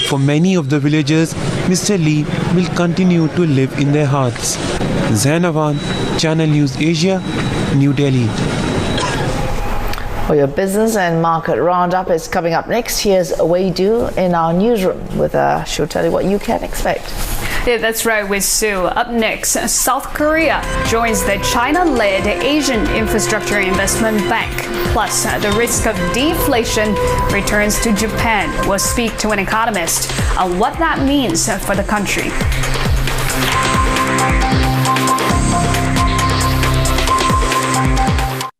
For many of the villagers, Mr. Lee will continue to live in their hearts. Zainavan, Channel News Asia, New Delhi. Well, your business and market roundup is coming up next. Here's Wei Du in our newsroom with she'll tell you what you can expect. Yeah, that's right, with Sue. Up next, South Korea joins the China-led Asian Infrastructure Investment Bank. Plus, the risk of deflation returns to Japan. We'll speak to an economist on what that means for the country.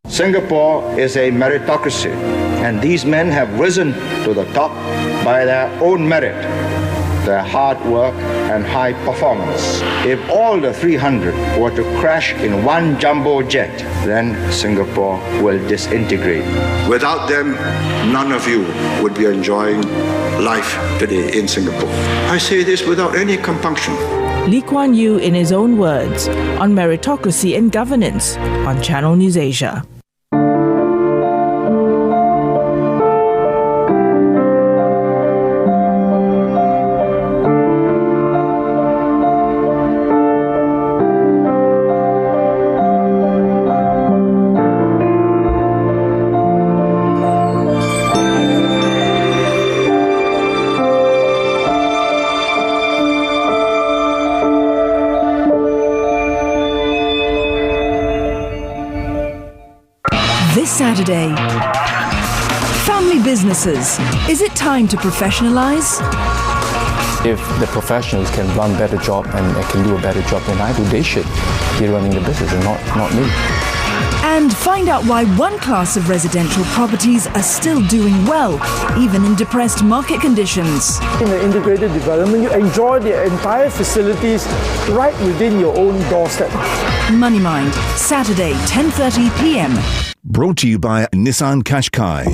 Singapore is a meritocracy, and these men have risen to the top by their own merit, their hard work and high performance. If all the 300 were to crash in one jumbo jet, then Singapore will disintegrate. Without them, none of you would be enjoying life today in Singapore. I say this without any compunction. Lee Kuan Yew in his own words on meritocracy and governance on Channel News Asia. This Saturday, family businesses. Is it time to professionalize? If the professionals can run a better job and can do a better job than I do, they should be running the business and not me. And find out why one class of residential properties are still doing well, even in depressed market conditions. In the integrated development, you enjoy the entire facilities right within your own doorstep. Money Mind, Saturday, 10:30 p.m. Brought to you by Nissan Qashqai.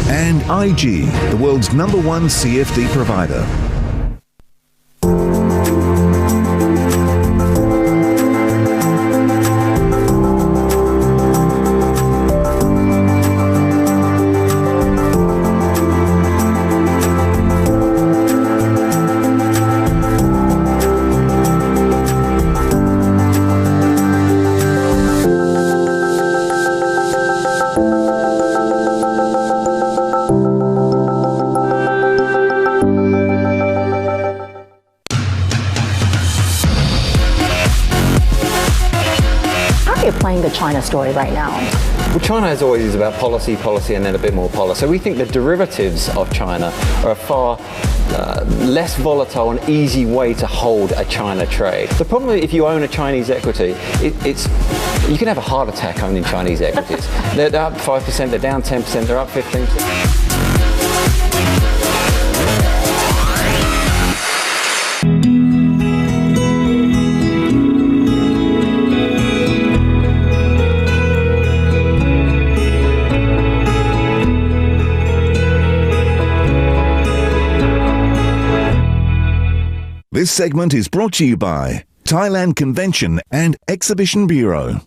And IG, the world's #1 CFD provider. Playing the China story right now? Well, China is always about policy, and then a bit more policy. So we think the derivatives of China are a far less volatile and easy way to hold a China trade. The problem is if you own a Chinese equity, you can have a heart attack owning Chinese equities. They're up 5%, they're down 10%, they're up 15%. This segment is brought to you by Thailand Convention and Exhibition Bureau.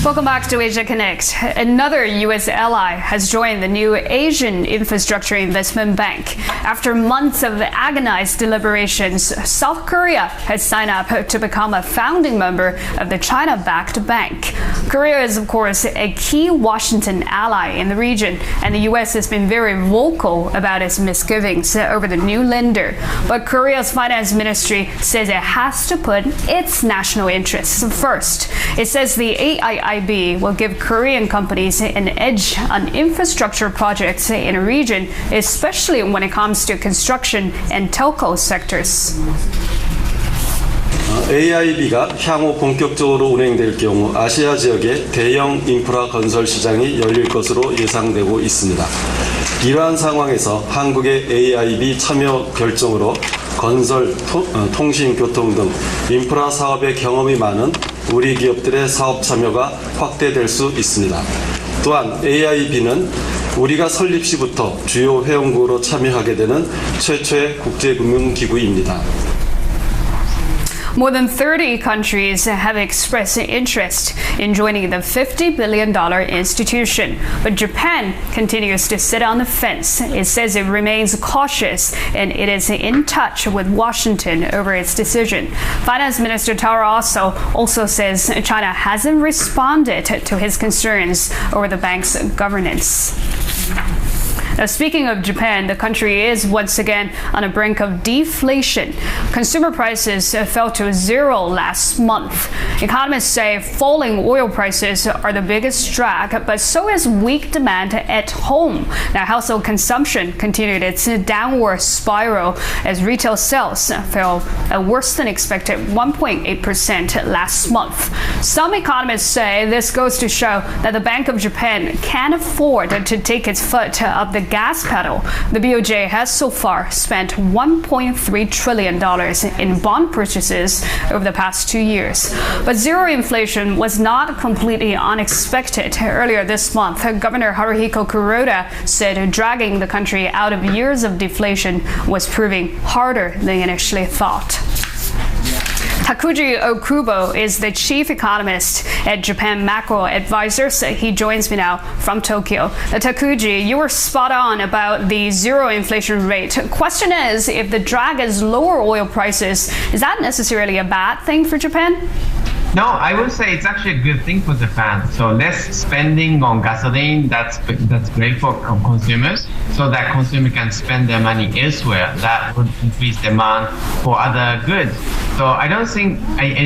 Welcome back to Asia Connect. Another U.S. ally has joined the new Asian Infrastructure Investment Bank. After months of agonized deliberations, South Korea has signed up to become a founding member of the China-backed bank. Korea is, of course, a key Washington ally in the region, and the U.S. has been very vocal about its misgivings over the new lender. But Korea's finance ministry says it has to put its national interests first. It says the AIIB will give Korean companies an edge on infrastructure projects in a region, especially when it comes to construction and telco sectors. AIB가 향후 본격적으로 운행될 경우 아시아 지역의 대형 인프라 건설 시장이 열릴 것으로 예상되고 있습니다. 이러한 상황에서 한국의 AIB 참여 결정으로 건설, 통신, 교통 등 인프라 사업에 경험이 많은 우리 기업들의 사업 참여가 확대될 수 있습니다. 또한 AIB는 우리가 설립 시부터 주요 회원국으로 참여하게 되는 최초의 국제금융기구입니다. More than 30 countries have expressed interest in joining the $50 billion institution, but Japan continues to sit on the fence. It says it remains cautious and it is in touch with Washington over its decision. Finance Minister Taro Aso also says China hasn't responded to his concerns over the bank's governance. Now, speaking of Japan, the country is once again on the brink of deflation. Consumer prices fell to zero last month. Economists say falling oil prices are the biggest drag, but so is weak demand at home. Now, household consumption continued its downward spiral as retail sales fell a worse than expected 1.8% last month. Some economists say this goes to show that the Bank of Japan can't afford to take its foot up the gas pedal. The BOJ has so far spent $1.3 trillion in bond purchases over the past 2 years. But zero inflation was not completely unexpected. Earlier this month, Governor Haruhiko Kuroda said dragging the country out of years of deflation was proving harder than initially thought. Takuji Okubo is the chief economist at Japan Macro Advisors. He joins me now from Tokyo. Takuji, you were spot on about the zero inflation rate. Question is, if the drag is lower oil prices, is that necessarily a bad thing for Japan? No, I would say it's actually a good thing for Japan. So less spending on gasoline, that's great for consumers, so that consumers can spend their money elsewhere. That would increase demand for other goods. So I don't think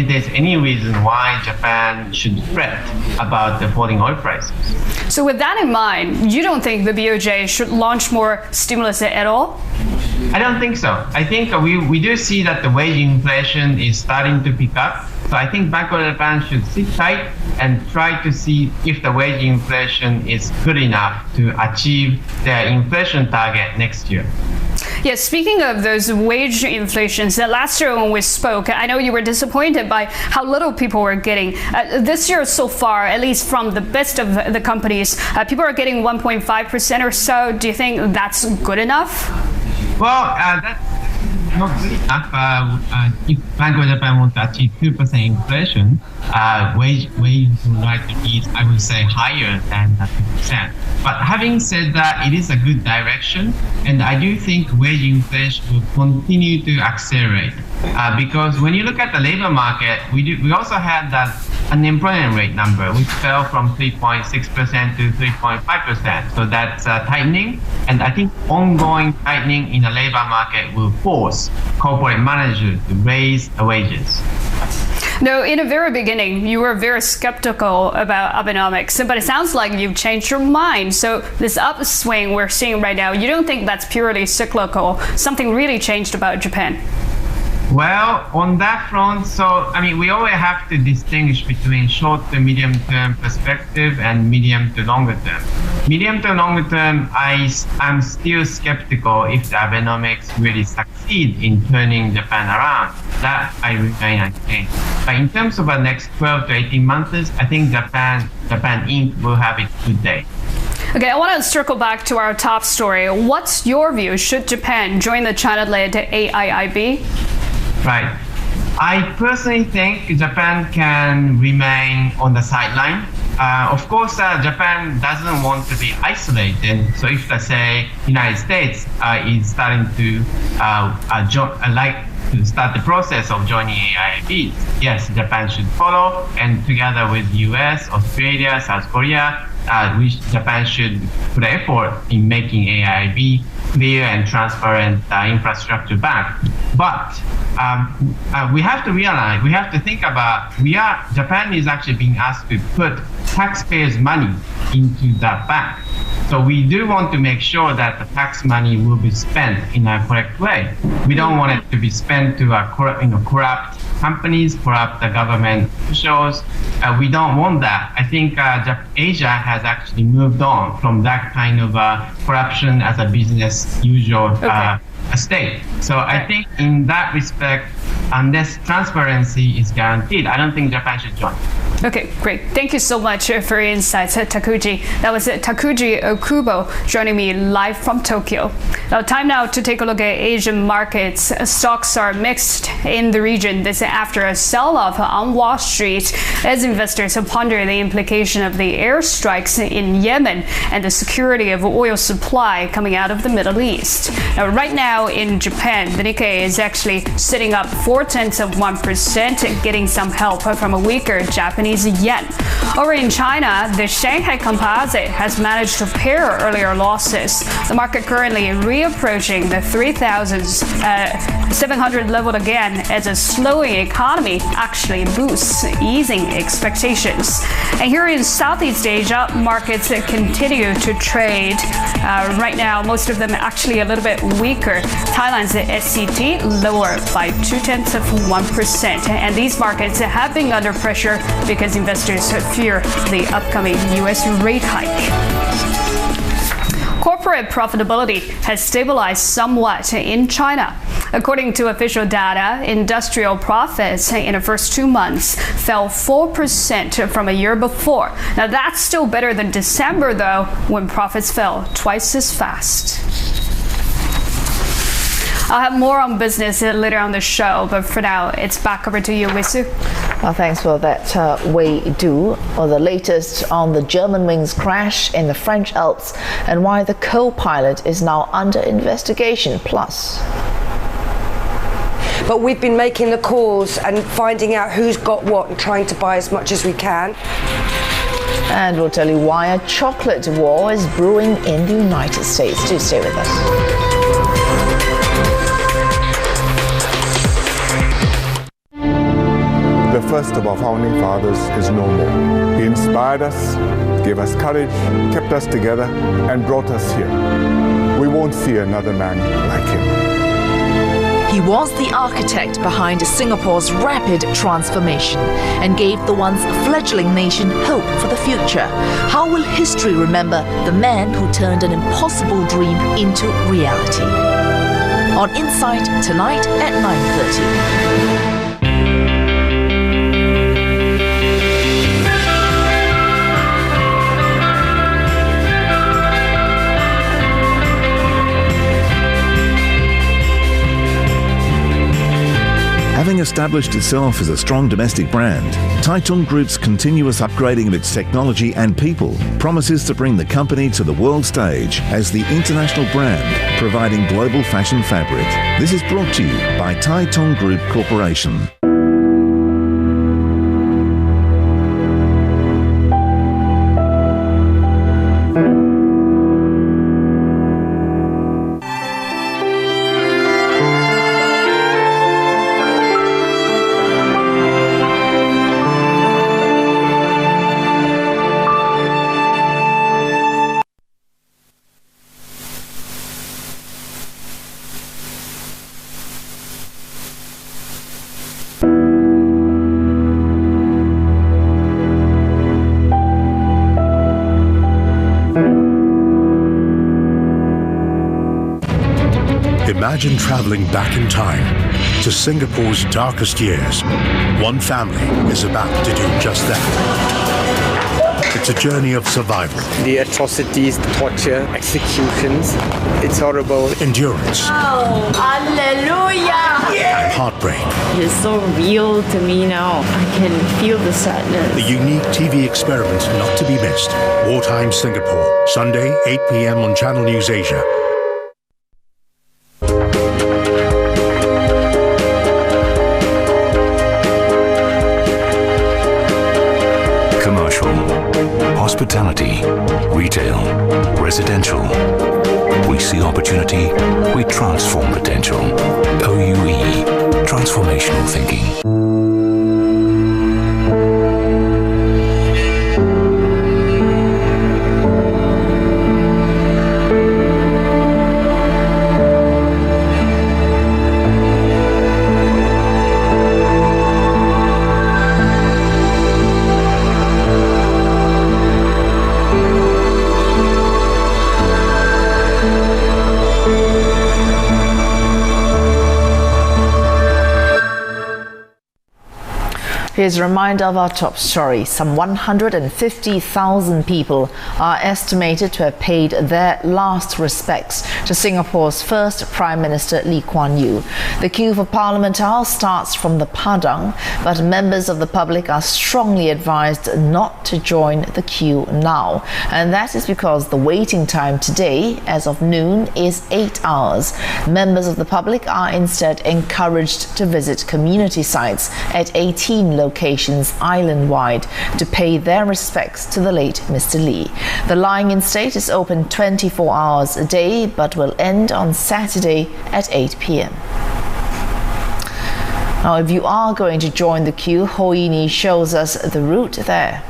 there's any reason why Japan should fret about the falling oil prices. So with that in mind, you don't think the BOJ should launch more stimulus at all? I don't think so. I think we do see that the wage inflation is starting to pick up. So I think Bank of Japan should sit tight and try to see if the wage inflation is good enough to achieve their inflation target next year. Yes, speaking of those wage inflations, last year when we spoke, I know you were disappointed by how little people were getting. This year so far, at least from the best of the companies, people are getting 1.5% or so. Do you think that's good enough? Well, that's not good enough. If Bank of Japan wants to achieve 2% inflation, wage would like to be, I would say, higher than 2%. But having said that, it is a good direction, and I do think wage inflation will continue to accelerate. Because when you look at the labor market, we also had that unemployment rate number, which fell from 3.6% to 3.5%. So that's tightening, and I think ongoing tightening in the labor market will force corporate managers to raise the wages. No, in the very beginning, you were very skeptical about Abenomics, but it sounds like you've changed your mind. So this upswing we're seeing right now, you don't think that's purely cyclical? Something really changed about Japan? Well, on that front, we always have to distinguish between short to medium term perspective and medium to longer term. Medium to longer term, I'm still skeptical if the Abenomics really succeed in turning Japan around. That I remain unchanged. But in terms of the next 12 to 18 months, I think Japan Inc. will have its good day. Okay, I want to circle back to our top story. What's your view? Should Japan join the China-led AIIB? Right. I personally think Japan can remain on the sideline. Of course, Japan doesn't want to be isolated. So if, let's say, United States is starting to start the process of joining AIIB, yes, Japan should follow, and together with US, Australia, South Korea, Japan should put effort in making AIIB clear and transparent infrastructure bank. But we have to realize, we have to think about, Japan is actually being asked to put taxpayers' money into that bank. So we do want to make sure that the tax money will be spent in a correct way. We don't want it to be spent to corrupt companies, corrupt the government officials. We don't want that. I think Asia has actually moved on from that kind of corruption as a business usual state. So I think in that respect, unless transparency is guaranteed, I don't think Japan should join. Okay, great. Thank you so much for your insights, Takuji. That was Takuji Okubo joining me live from Tokyo. Now, time now to take a look at Asian markets. Stocks are mixed in the region. This after a sell-off on Wall Street as investors ponder the implication of the airstrikes in Yemen and the security of oil supply coming out of the Middle East. Now, right now in Japan, the Nikkei is actually sitting up 0.4%, getting some help from a weaker Japanese yen. Over in China, the Shanghai Composite has managed to pare earlier losses. The market currently reapproaching the 3,700 level again as a slowing economy actually boosts easing expectations. And here in Southeast Asia, markets continue to trade. Right now, most of them actually a little bit weaker. Thailand's SCT lower by 0.2%. And these markets have been under pressure because investors fear the upcoming U.S. rate hike. Corporate profitability has stabilized somewhat in China. According to official data, industrial profits in the first 2 months fell 4% from a year before. Now that's still better than December, though, when profits fell twice as fast. I'll have more on business later on the show, but for now, it's back over to you, Wisu. Well, thanks for that, Wei Du. Well, the latest on the Germanwings crash in the French Alps and why the co-pilot is now under investigation. Plus, but we've been making the calls and finding out who's got what and trying to buy as much as we can. And we'll tell you why a chocolate war is brewing in the United States. Do stay with us. The first of our founding fathers is no more. He inspired us, gave us courage, kept us together, and brought us here. We won't see another man like him. He was the architect behind Singapore's rapid transformation and gave the once fledgling nation hope for the future. How will history remember the man who turned an impossible dream into reality? On Insight tonight at 9:30. Having established itself as a strong domestic brand, Taitung Group's continuous upgrading of its technology and people promises to bring the company to the world stage as the international brand providing global fashion fabric. This is brought to you by Taitung Group Corporation. Imagine traveling back in time to Singapore's darkest years. One family is about to do just that. It's a journey of survival. The atrocities, the torture, executions, it's horrible. Endurance. Oh, hallelujah! And heartbreak. It's so real to me now. I can feel the sadness. A unique TV experiment not to be missed. Wartime Singapore, Sunday, 8 p.m. on Channel News Asia. Hospitality, retail, residential. We see opportunity, we transform potential. OUE, transformational thinking. Here's a reminder of our top story. Some 150,000 people are estimated to have paid their last respects to Singapore's first Prime Minister Lee Kuan Yew. The queue for Parliament House starts from the Padang, but members of the public are strongly advised not to join the queue now. And that is because the waiting time today, as of noon, is 8 hours. Members of the public are instead encouraged to visit community sites at 18 locations island-wide to pay their respects to the late Mr. Lee. The lying-in state is open 24 hours a day but will end on Saturday at 8 p.m. Now, if you are going to join the queue, Ho Yini shows us the route there.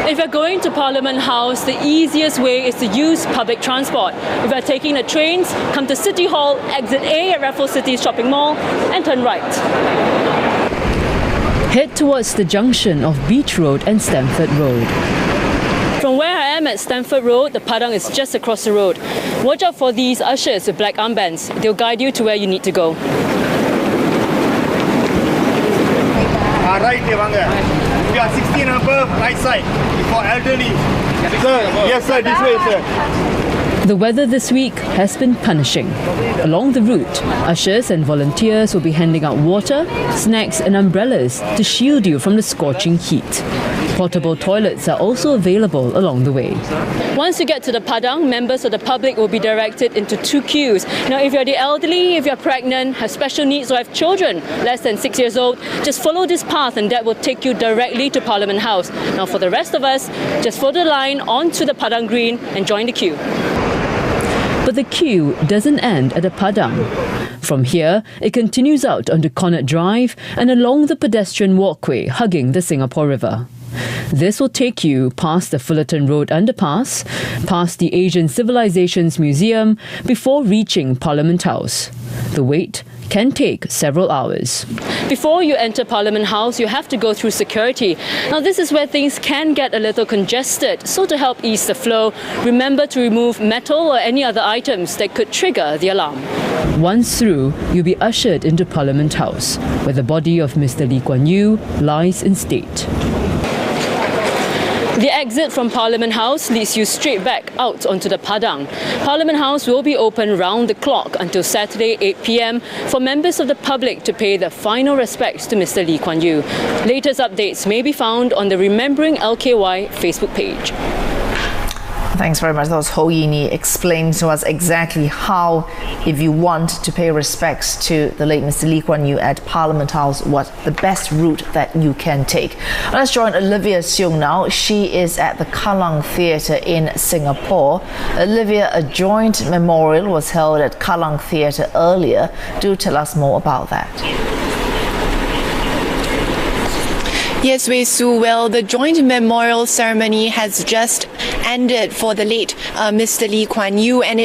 If you're going to Parliament House, the easiest way is to use public transport. If you're taking the trains, come to City Hall, exit A at Raffles City Shopping Mall, and turn right. Head towards the junction of Beach Road and Stamford Road. From where I am at Stamford Road, the Padang is just across the road. Watch out for these ushers with black armbands. They'll guide you to where you need to go. Right, if you are 16 and above, right side. For elderly. Sir, yes sir, this way sir. The weather this week has been punishing. Along the route, ushers and volunteers will be handing out water, snacks and umbrellas to shield you from the scorching heat. Portable toilets are also available along the way. Once you get to the Padang, members of the public will be directed into 2 queues. Now, if you're the elderly, if you're pregnant, have special needs or have children less than 6 years old, just follow this path and that will take you directly to Parliament House. Now, for the rest of us, just follow the line onto the Padang Green and join the queue. But the queue doesn't end at the Padang. From here, it continues out onto Connaught Drive and along the pedestrian walkway hugging the Singapore River. This will take you past the Fullerton Road underpass, past the Asian Civilizations Museum, before reaching Parliament House. The wait can take several hours. Before you enter Parliament House, you have to go through security. Now, this is where things can get a little congested. So to help ease the flow, remember to remove metal or any other items that could trigger the alarm. Once through, you'll be ushered into Parliament House, where the body of Mr. Lee Kuan Yew lies in state. The exit from Parliament House leads you straight back out onto the Padang. Parliament House will be open round the clock until Saturday 8 p.m. for members of the public to pay their final respects to Mr. Lee Kuan Yew. Latest updates may be found on the Remembering LKY Facebook page. Thanks very much. That was Ho Yini explaining to us exactly how, if you want to pay respects to the late Mr. Lee Kuan Yew at Parliament House, what the best route that you can take. Let's join Olivia Seung now. She is at the Kallang Theatre in Singapore. Olivia, a joint memorial was held at Kallang Theatre earlier. Do tell us more about that. Yes, Wei Su. Well, the joint memorial ceremony has just ended for the late Mr. Lee Kuan Yew, and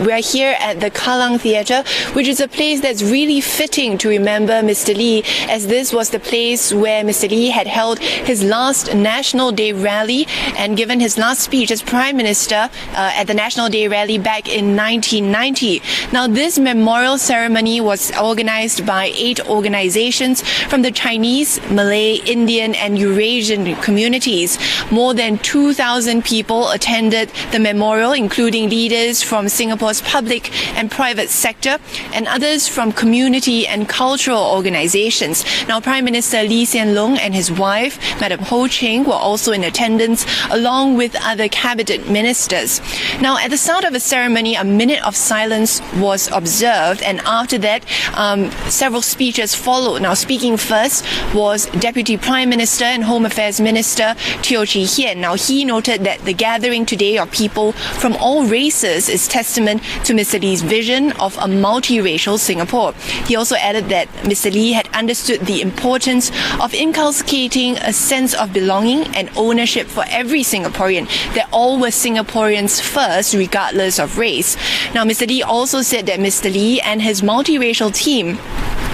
we're here at the Kallang Theatre, which is a place that's really fitting to remember Mr. Lee, as this was the place where Mr. Lee had held his last National Day rally and given his last speech as Prime Minister at the National Day rally back in 1990. Now, this memorial ceremony was organized by 8 organizations from the Chinese, Malay, Indian and Eurasian communities. More than 2,000 people attended the memorial, including leaders from Singapore's public and private sector and others from community and cultural organizations. Now, Prime Minister Lee Hsien Loong and his wife, Madam Ho Ching, were also in attendance, along with other cabinet ministers. Now, at the start of the ceremony, a minute of silence was observed, and after that, several speeches followed. Now, speaking first was Deputy Prime Minister and Home Affairs Minister Teo Chee Hean. Now, he noted that the gathering today of people from all races is testament to Mr. Lee's vision of a multiracial Singapore. He also added that Mr. Lee had understood the importance of inculcating a sense of belonging and ownership for every Singaporean, that all were Singaporeans first, regardless of race. Now, Mr. Lee also said that Mr. Lee and his multiracial team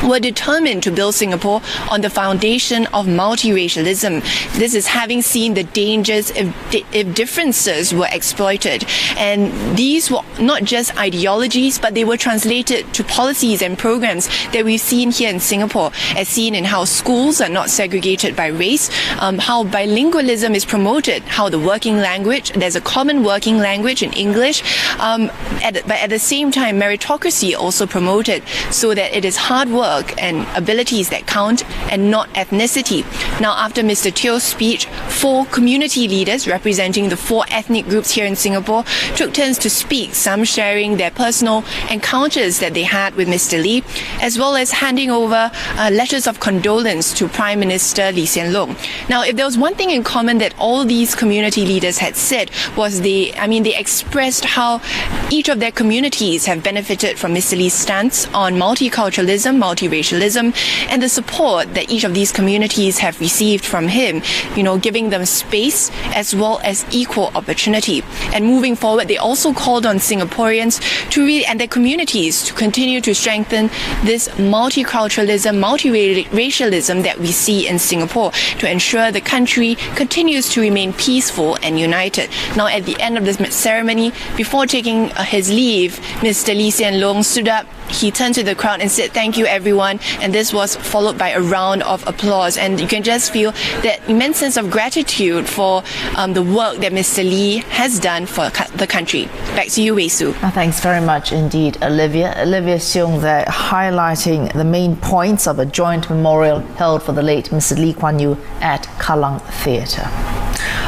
were determined to build Singapore on the foundation of multiracialism. This is having seen the dangers if differences were exploited. And these were not just ideologies, but they were translated to policies and programs that we've seen here in Singapore, as seen in how schools are not segregated by race, how bilingualism is promoted, how the working language, there's a common working language in English, but at the same time, meritocracy also promoted, so that it is hard work and abilities that count and not ethnicity. Now, after Mr. Teo's speech, 4 community leaders representing the 4 ethnic groups here in Singapore took turns to speak, some sharing their personal encounters that they had with Mr. Lee, as well as handing over letters of condolence to Prime Minister Lee Hsien Loong. Now, if there was one thing in common that all these community leaders had said, was they expressed how each of their communities have benefited from Mr. Lee's stance on multiculturalism, multiracialism, and the support that each of these communities have received from him, giving them space as well as equal opportunity. And moving forward, they also called on Singaporeans and their communities to continue to strengthen this multiculturalism, multiracialism that we see in Singapore, to ensure the country continues to remain peaceful and united. Now, at the end of this ceremony, before taking his leave, Mr. Lee Hsien Loong stood up. He turned to the crowd and said, "Thank you, everyone." And this was followed by a round of applause. And you can just feel that immense sense of gratitude for the work that Mr. Lee has done for the country. Back to you, Wei Su. Thanks very much indeed, Olivia. Olivia Seung there highlighting the main points of a joint memorial held for the late Mr. Lee Kuan Yew at Kallang Theatre.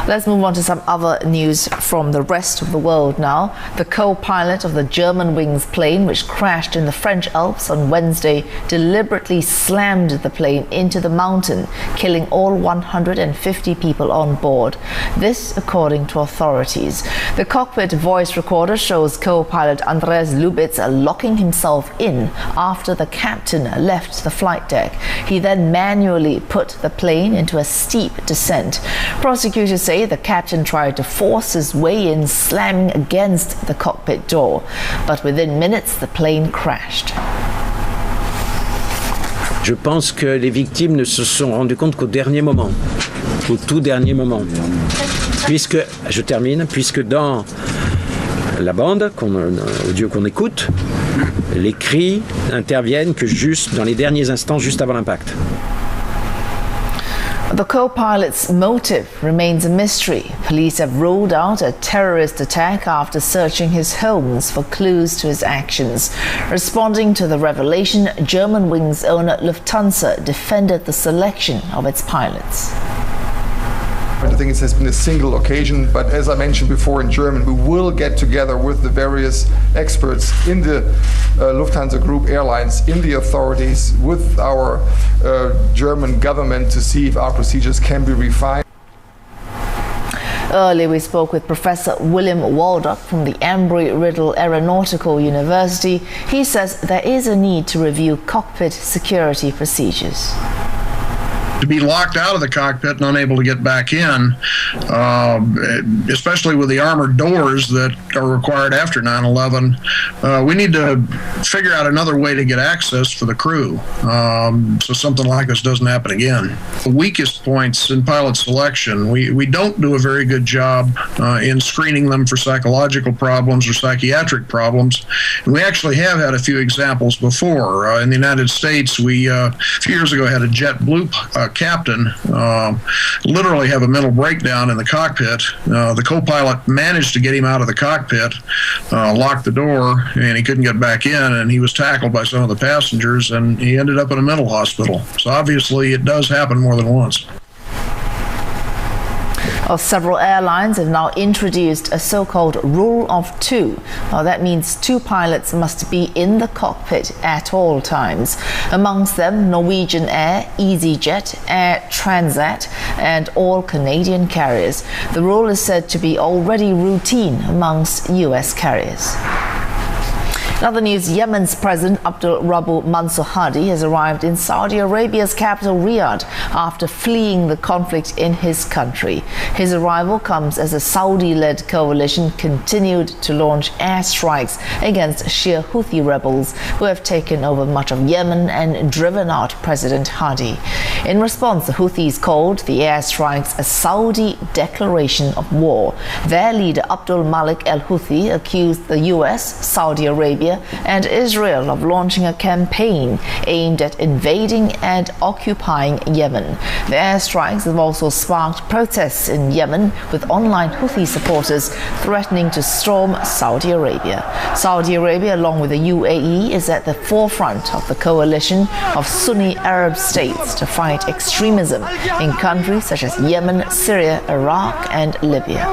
Let's move on to some other news from the rest of the world now. The co-pilot of the Germanwings plane, which crashed in the French Alps on Wednesday, deliberately slammed the plane into the mountain, killing all 150 people on board. This, according to authorities. The cockpit voice recorder shows co-pilot Andres Lubitz locking himself in after the captain left the flight deck. He then manually put the plane into a steep descent. Prosecutors say the captain tried to force his way in, slamming against the cockpit door. But within minutes, the plane crashed. Je pense que les victimes ne se sont rendues compte qu'au dernier moment, au tout dernier moment. Puisque dans la bande audio qu'on écoute, les cris interviennent que juste dans les derniers instants, juste avant l'impact. The co-pilot's motive remains a mystery. Police have ruled out a terrorist attack after searching his homes for clues to his actions. Responding to the revelation, Germanwings owner Lufthansa defended the selection of its pilots. I think it has been a single occasion, but as I mentioned before in German, we will get together with the various experts in the Lufthansa Group Airlines, in the authorities, with our German government to see if our procedures can be refined. Earlier, we spoke with Professor William Waldock from the Embry-Riddle Aeronautical University. He says there is a need to review cockpit security procedures. To be locked out of the cockpit and unable to get back in, especially with the armored doors that are required after 9/11, we need to figure out another way to get access for the crew, so something like this doesn't happen again. The weakest points in pilot selection, we don't do a very good job in screening them for psychological problems or psychiatric problems. And we actually have had a few examples before. In the United States, we a few years ago had a JetBlue captain literally have a mental breakdown in the cockpit. The co-pilot managed to get him out of the cockpit, locked the door, and he couldn't get back in, and he was tackled by some of the passengers, and he ended up in a mental hospital. So obviously it does happen more than once. Several airlines have now introduced a so-called rule of two. That means two pilots must be in the cockpit at all times. Amongst them, Norwegian Air, EasyJet, Air Transat, and all Canadian carriers. The rule is said to be already routine amongst US carriers. Other news, Yemen's President Abdul Rabbu Mansur Hadi has arrived in Saudi Arabia's capital Riyadh after fleeing the conflict in his country. His arrival comes as a Saudi-led coalition continued to launch airstrikes against Shia Houthi rebels who have taken over much of Yemen and driven out President Hadi. In response, the Houthis called the airstrikes a Saudi declaration of war. Their leader Abdul Malik al-Houthi accused the US, Saudi Arabia and Israel of launching a campaign aimed at invading and occupying Yemen. The airstrikes have also sparked protests in Yemen, with online Houthi supporters threatening to storm Saudi Arabia. Saudi Arabia, along with the UAE, is at the forefront of the coalition of Sunni Arab states to fight extremism in countries such as Yemen, Syria, Iraq and Libya.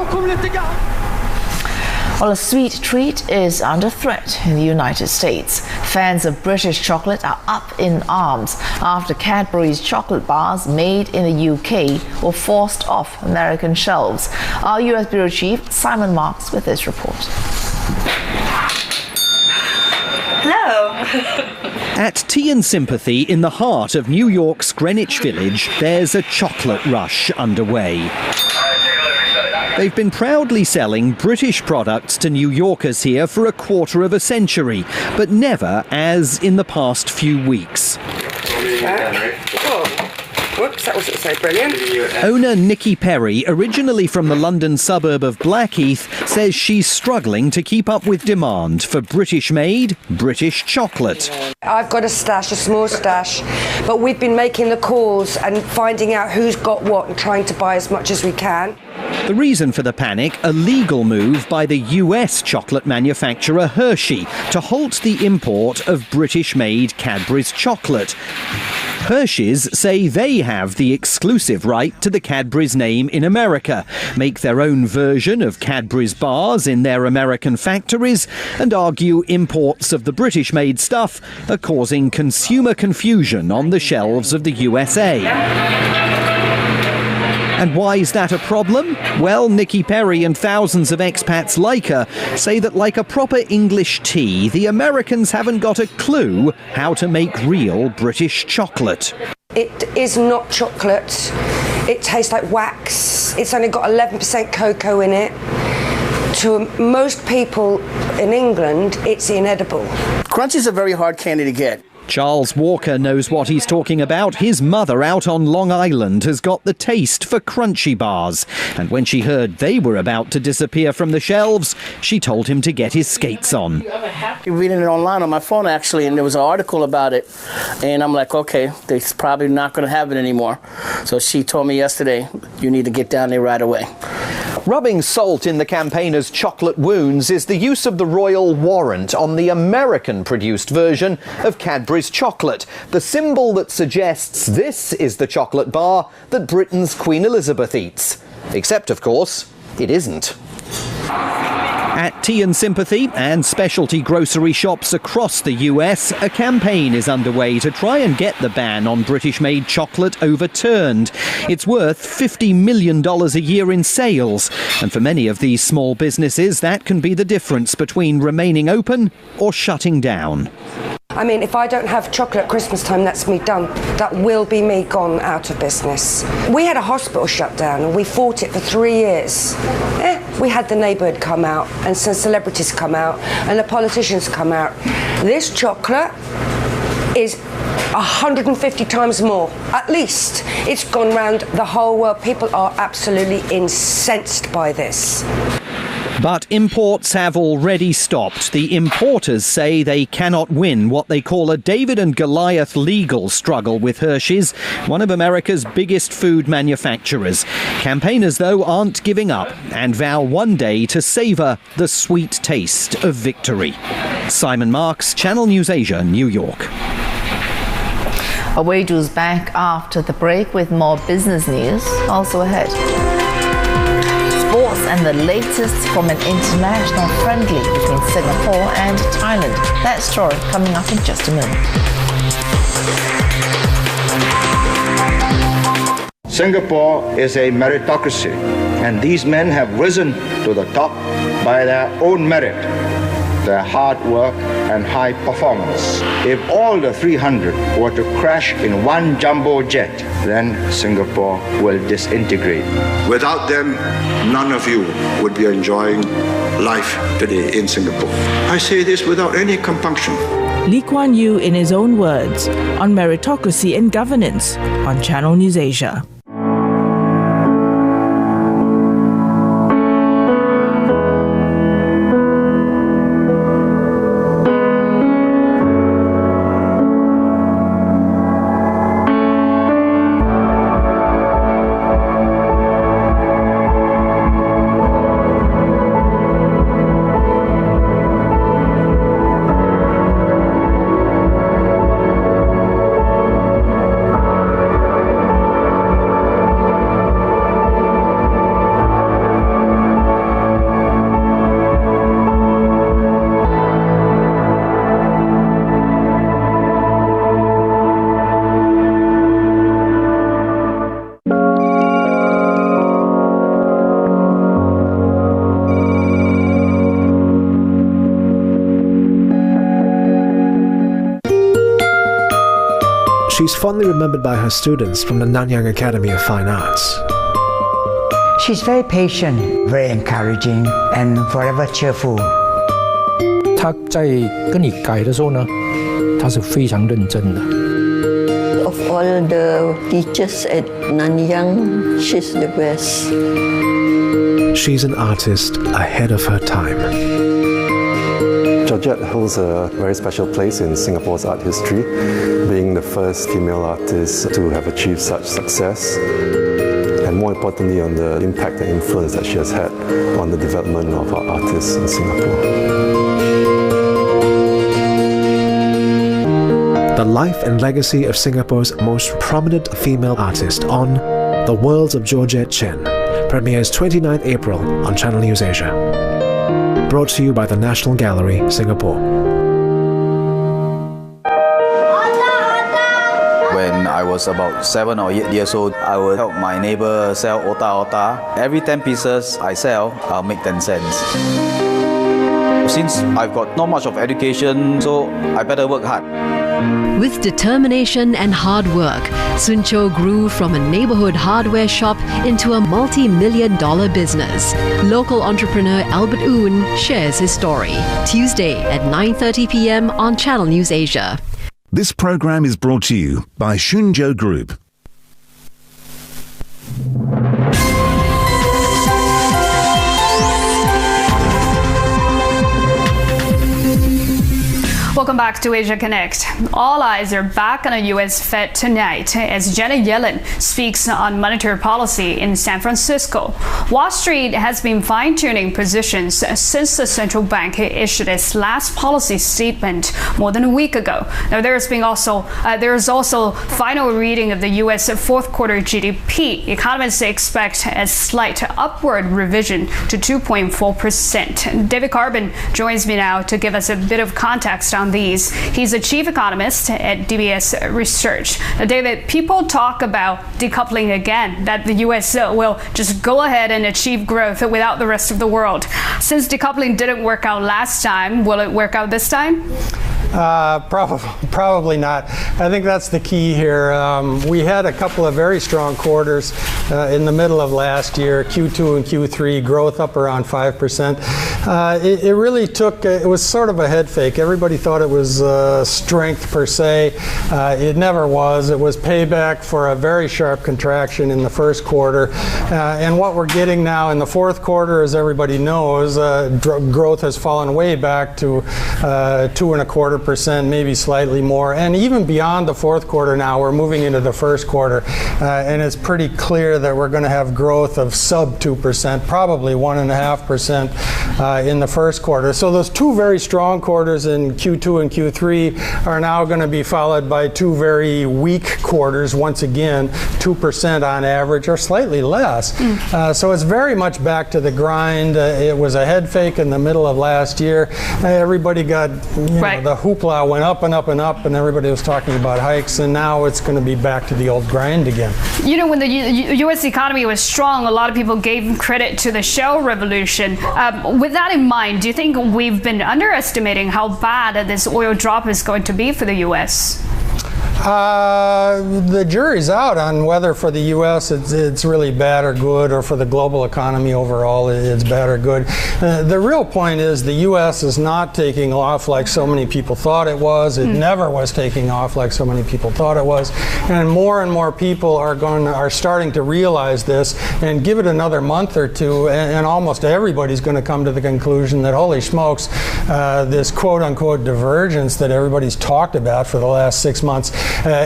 Well, a sweet treat is under threat in the United States. Fans of British chocolate are up in arms after Cadbury's chocolate bars made in the UK were forced off American shelves. Our US Bureau Chief Simon Marks with this report. Hello. At Tea and Sympathy in the heart of New York's Greenwich Village, there's a chocolate rush underway. They've been proudly selling British products to New Yorkers here for a quarter of a century, but never as in the past few weeks. Whoops, that wasn't so brilliant. Owner Nikki Perry, originally from the London suburb of Blackheath, says she's struggling to keep up with demand for British-made, British chocolate. I've got a stash, a small stash, but we've been making the calls and finding out who's got what and trying to buy as much as we can. The reason for the panic, a legal move by the US chocolate manufacturer Hershey to halt the import of British-made Cadbury's chocolate. Hershey's say they have the exclusive right to the Cadbury's name in America, make their own version of Cadbury's bars in their American factories, and argue imports of the British-made stuff are causing consumer confusion on the shelves of the USA. And why is that a problem? Well, Nikki Perry and thousands of expats like her say that like a proper English tea, the Americans haven't got a clue how to make real British chocolate. It is not chocolate. It tastes like wax. It's only got 11% cocoa in it. To most people in England, it's inedible. Crunch is a very hard candy to get. Charles Walker knows what he's talking about. His mother out on Long Island has got the taste for crunchy bars. And when she heard they were about to disappear from the shelves, she told him to get his skates on. I'm reading it online on my phone, actually, and there was an article about it. And I'm like, okay, they're probably not going to have it anymore. So she told me yesterday, you need to get down there right away. Rubbing salt in the campaigners' chocolate wounds is the use of the royal warrant on the American-produced version of Cadbury's chocolate, the symbol that suggests this is the chocolate bar that Britain's Queen Elizabeth eats. Except, of course, it isn't. At Tea and Sympathy and specialty grocery shops across the US, a campaign is underway to try and get the ban on British-made chocolate overturned. It's worth $50 million a year in sales, and for many of these small businesses, that can be the difference between remaining open or shutting down. I mean, if I don't have chocolate at Christmas time, that's me done. That will be me gone out of business. We had a hospital shut down and we fought it for 3 years. We had the neighbourhood come out and some celebrities come out and the politicians come out. This chocolate is 150 times more, at least. It's gone round the whole world. People are absolutely incensed by this. But imports have already stopped. The importers say they cannot win what they call a David and Goliath legal struggle with Hershey's, one of America's biggest food manufacturers. Campaigners, though, aren't giving up and vow one day to savour the sweet taste of victory. Simon Marks, Channel News Asia, New York. Away Jews back after the break with more business news also ahead. Sports and the latest from an international friendly between Singapore and Thailand. That story coming up in just a minute. Singapore is a meritocracy, and these men have risen to the top by their own merit. their hard work and high performance. If all the 300 were to crash in one jumbo jet, then Singapore will disintegrate. Without them, none of you would be enjoying life today in Singapore. I say this without any compunction. Lee Kuan Yew in his own words on meritocracy and governance on Channel News Asia. She's fondly remembered by her students from the Nanyang Academy of Fine Arts. She's very patient, very encouraging, and forever cheerful. 她在跟你改的时候呢，她是非常认真的。Of all the teachers at Nanyang, she's the best. She's an artist ahead of her time. Georgette holds a very special place in Singapore's art history, being the first female artist to have achieved such success, and more importantly on the impact and influence that she has had on the development of our artists in Singapore. The life and legacy of Singapore's most prominent female artist on The Worlds of Georgette Chen premieres 29th April on Channel News Asia. Brought to you by the National Gallery, Singapore. When I was about 7 or 8 years old, I would help my neighbor sell ota. Every 10 pieces I sell, I'll make 10 cents. Since I've got not much of education, so I better work hard. With determination and hard work, Sun Cho grew from a neighborhood hardware shop into a multi-million-dollar business. Local entrepreneur Albert Oon shares his story. Tuesday at 9:30 p.m. on Channel News Asia. This program is brought to you by Shunjo Group. Welcome back to Asia Connect. All eyes are back on a U.S. Fed tonight as Janet Yellen speaks on monetary policy in San Francisco. Wall Street has been fine-tuning positions since the central bank issued its last policy statement more than a week ago. Now, there is also final reading of the U.S. fourth quarter GDP. Economists expect a slight upward revision to 2.4%. David Carbon joins me now to give us a bit of context on these. He's a chief economist at DBS Research. Now, David, people talk about decoupling again, that the U.S. will just go ahead and achieve growth without the rest of the world. Since decoupling didn't work out last time, will it work out this time? Probably not. I think that's the key here. We had a couple of very strong quarters in the middle of last year, Q2 and Q3, growth up around 5%. It really took, it was sort of a head fake. Everybody thought it was strength per se. It never was. It was payback for a very sharp contraction in the first quarter. And what we're getting now in the fourth quarter, as everybody knows, growth has fallen way back to 2.25%, maybe slightly more. And even beyond the fourth quarter now, we're moving into the first quarter. And it's pretty clear that we're going to have growth of sub 2%, probably 1.5% in the first quarter. So those two very strong quarters in Q2 and Q3 are now going to be followed by two very weak quarters, once again, 2% on average or slightly less. So it's very much back to the grind. It was a head fake in the middle of last year. Everybody got the hoopla went up and up and up, and everybody was talking about hikes, and now it's going to be back to the old grind again. You know, when the U.S. economy was strong, a lot of people gave credit to the shale revolution. With that in mind, do you think we've been underestimating how bad this oil drop is going to be for the U.S.? The jury's out on whether for the U.S. it's really bad or good, or for the global economy overall it's bad or good. The real point is the U.S. is not taking off like so many people thought it was. It never was taking off like so many people thought it was. And more people are starting to realize this, and give it another month or two, and almost everybody's going to come to the conclusion that, holy smokes, this quote-unquote divergence that everybody's talked about for the last 6 months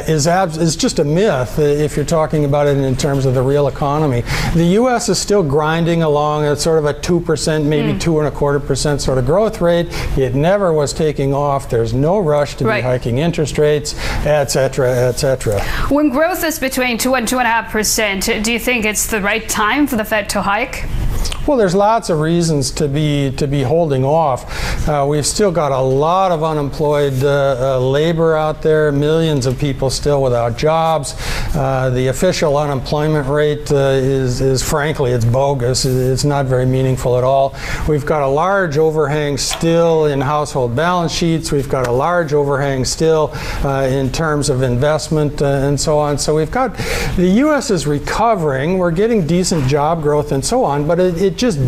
is just a myth if you're talking about it in terms of the real economy. The U.S. is still grinding along at sort of a 2%, maybe 2.25% sort of growth rate. It never was taking off. There's no rush to be hiking interest rates, et cetera, et cetera. When growth is between 2 and 2.5%, do you think it's the right time for the Fed to hike? Well, there's lots of reasons to be holding off. We've still got a lot of unemployed labor out there, millions of people still without jobs. The official unemployment rate is frankly, it's bogus. It's not very meaningful at all. We've got a large overhang still in household balance sheets. We've got a large overhang still in terms of investment and so on. So we've got, the U.S. is recovering. We're getting decent job growth and so on, but it just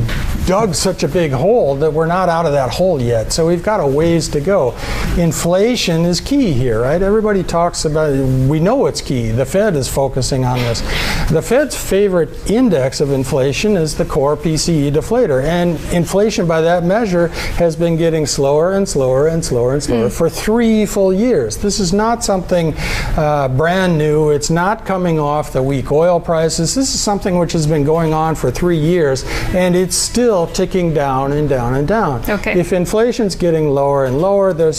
dug such a big hole that we're not out of that hole yet. So we've got a ways to go. Inflation is key here, right? Everybody talks about it. We know it's key. The Fed is focusing on this. The Fed's favorite index of inflation is the core PCE deflator. And inflation by that measure has been getting slower and slower and slower and slower for 3 full years. This is not something brand new. It's not coming off the weak oil prices. This is something which has been going on for 3 years, and it's still ticking down and down and down. Okay. If inflation's getting lower and lower, there's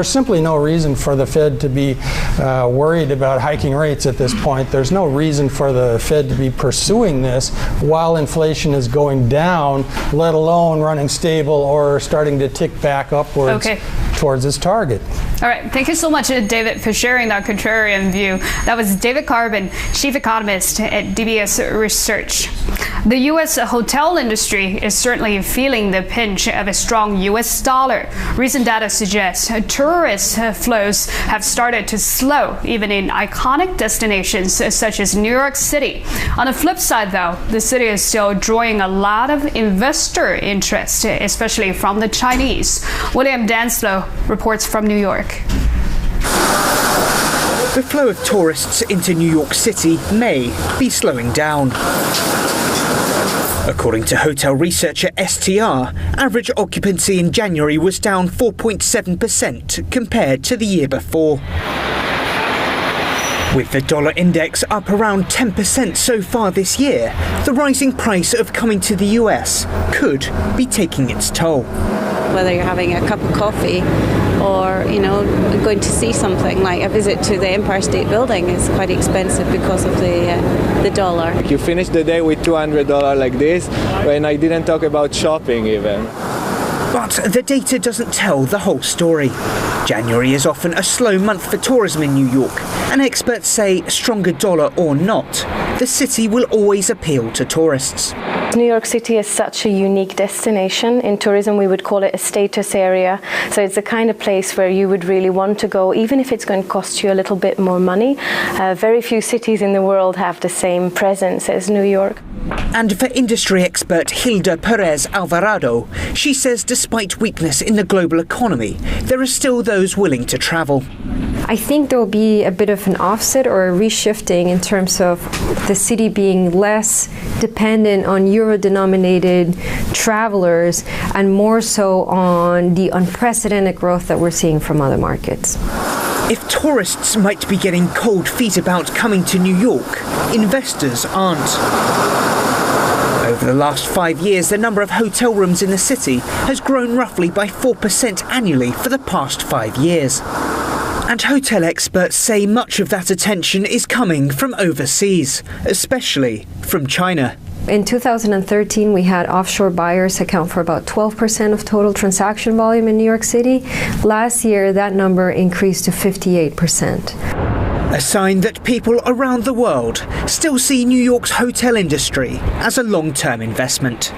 simply no reason for the Fed to be worried about hiking rates at this point. There's no reason for the Fed to be pursuing this while inflation is going down, let alone running stable or starting to tick back upwards towards its target. All right. Thank you so much, David, for sharing that contrarian view. That was David Carbon, Chief Economist at DBS Research. The U.S. hotel industry is certainly feeling the pinch of a strong U.S. dollar. Recent data suggests tourist flows have started to slow, even in iconic destinations such as New York City. On the flip side, though, the city is still drawing a lot of investor interest, especially from the Chinese. William Danslow reports from New York. The flow of tourists into New York City may be slowing down. According to hotel researcher STR, average occupancy in January was down 4.7% compared to the year before. With the dollar index up around 10% so far this year, the rising price of coming to the US could be taking its toll. Whether you're having a cup of coffee or, going to see something like a visit to the Empire State Building is quite expensive because of the dollar. You finish the day with $200 like this, when I didn't talk about shopping even. But the data doesn't tell the whole story. January is often a slow month for tourism in New York, and experts say, stronger dollar or not, the city will always appeal to tourists. New York City is such a unique destination. In tourism, we would call it a status area. So it's the kind of place where you would really want to go, even if it's going to cost you a little bit more money. Very few cities in the world have the same presence as New York. And for industry expert Hilda Perez Alvarado, she says despite weakness in the global economy, there are still those willing to travel. I think there will be a bit of an offset or a reshifting in terms of the city being less dependent on euro-denominated travelers and more so on the unprecedented growth that we're seeing from other markets. If tourists might be getting cold feet about coming to New York, investors aren't. Over the last 5 years, the number of hotel rooms in the city has grown roughly by 4% annually for the past 5 years. And hotel experts say much of that attention is coming from overseas, especially from China. In 2013, we had offshore buyers account for about 12% of total transaction volume in New York City. Last year, that number increased to 58%. A sign that people around the world still see New York's hotel industry as a long-term investment.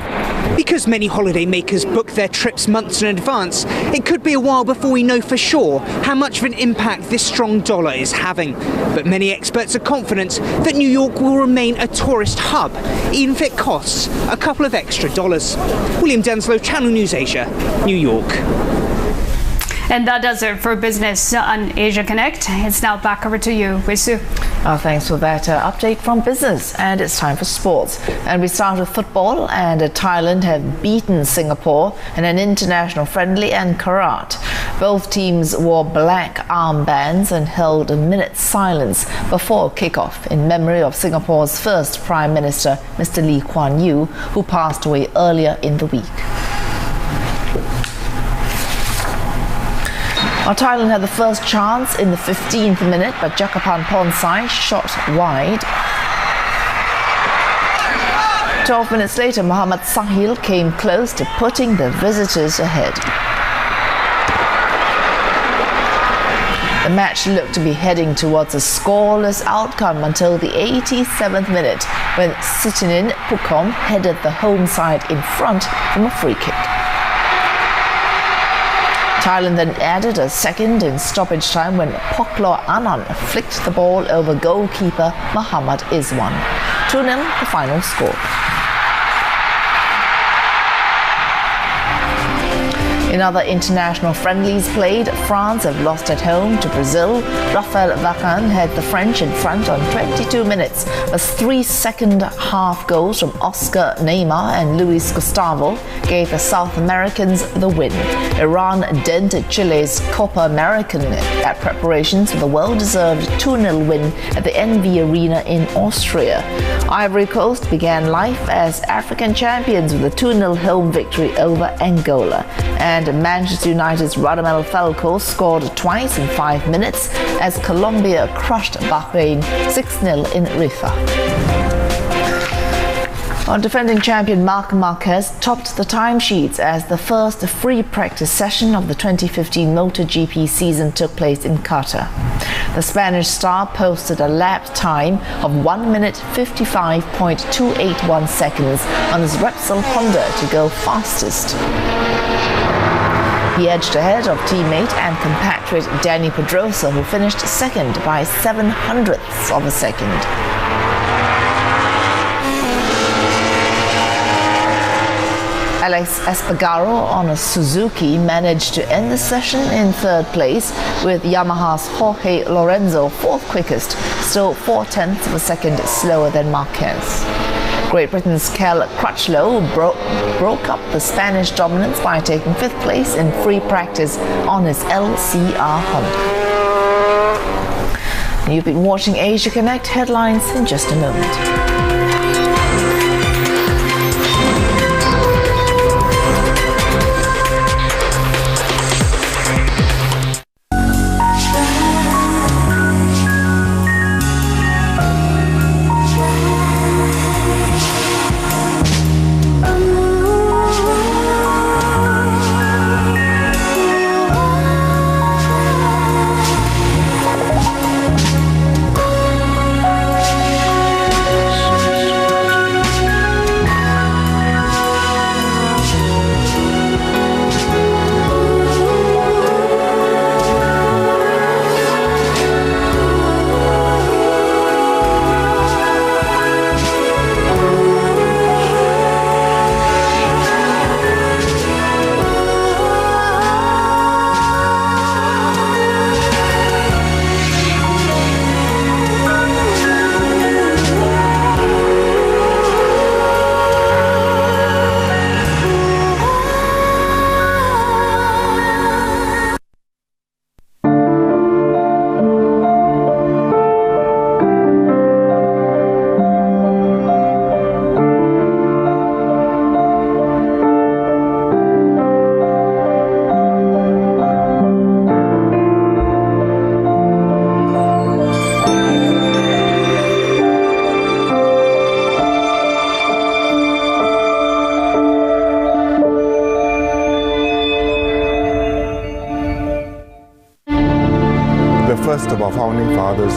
Because many holidaymakers book their trips months in advance, it could be a while before we know for sure how much of an impact this strong dollar is having. But many experts are confident that New York will remain a tourist hub, even if it costs a couple of extra dollars. William Denslow, Channel News Asia, New York. And that does it for business on Asia Connect. It's now back over to you, Wisu. Thanks for that update from business. And it's time for sports. And we start with football. And Thailand have beaten Singapore in an international friendly and karat. Both teams wore black armbands and held a minute's silence before kickoff in memory of Singapore's first Prime Minister, Mr. Lee Kuan Yew, who passed away earlier in the week. Thailand had the first chance in the 15th minute, but Jakapan Ponsai shot wide. 12 minutes later, Muhammad Sahil came close to putting the visitors ahead. The match looked to be heading towards a scoreless outcome until the 87th minute, when Sitinin Pukom headed the home side in front from a free kick. Thailand then added a second in stoppage time when Poklor Anand flicked the ball over goalkeeper Muhammad Izwan. 2-0 the final score. In other international friendlies played, France have lost at home to Brazil. Raphael Varane had the French in front on 22 minutes, as 3 second-half goals from Oscar Neymar and Luis Gustavo gave the South Americans the win. Iran dented Chile's Copa American preparations with a well-deserved 2-0 win at the NV Arena in Austria. Ivory Coast began life as African champions with a 2-0 home victory over Angola. And Manchester United's Radamel Falcao scored twice in 5 minutes as Colombia crushed Bahrain 6-0 in Rifa. Defending champion Marc Marquez topped the timesheets as the first free practice session of the 2015 MotoGP season took place in Qatar. The Spanish star posted a lap time of 1 minute 55.281 seconds on his Repsol Honda to go fastest. He edged ahead of teammate and compatriot Dani Pedrosa, who finished second by 0.07 of a second. Alex Espargaro on a Suzuki managed to end the session in third place, with Yamaha's Jorge Lorenzo fourth quickest, still 0.4 of a second slower than Marquez. Great Britain's Cal Crutchlow broke up the Spanish dominance by taking fifth place in free practice on his LCR Honda. You've been watching Asia Connect. Headlines in just a moment.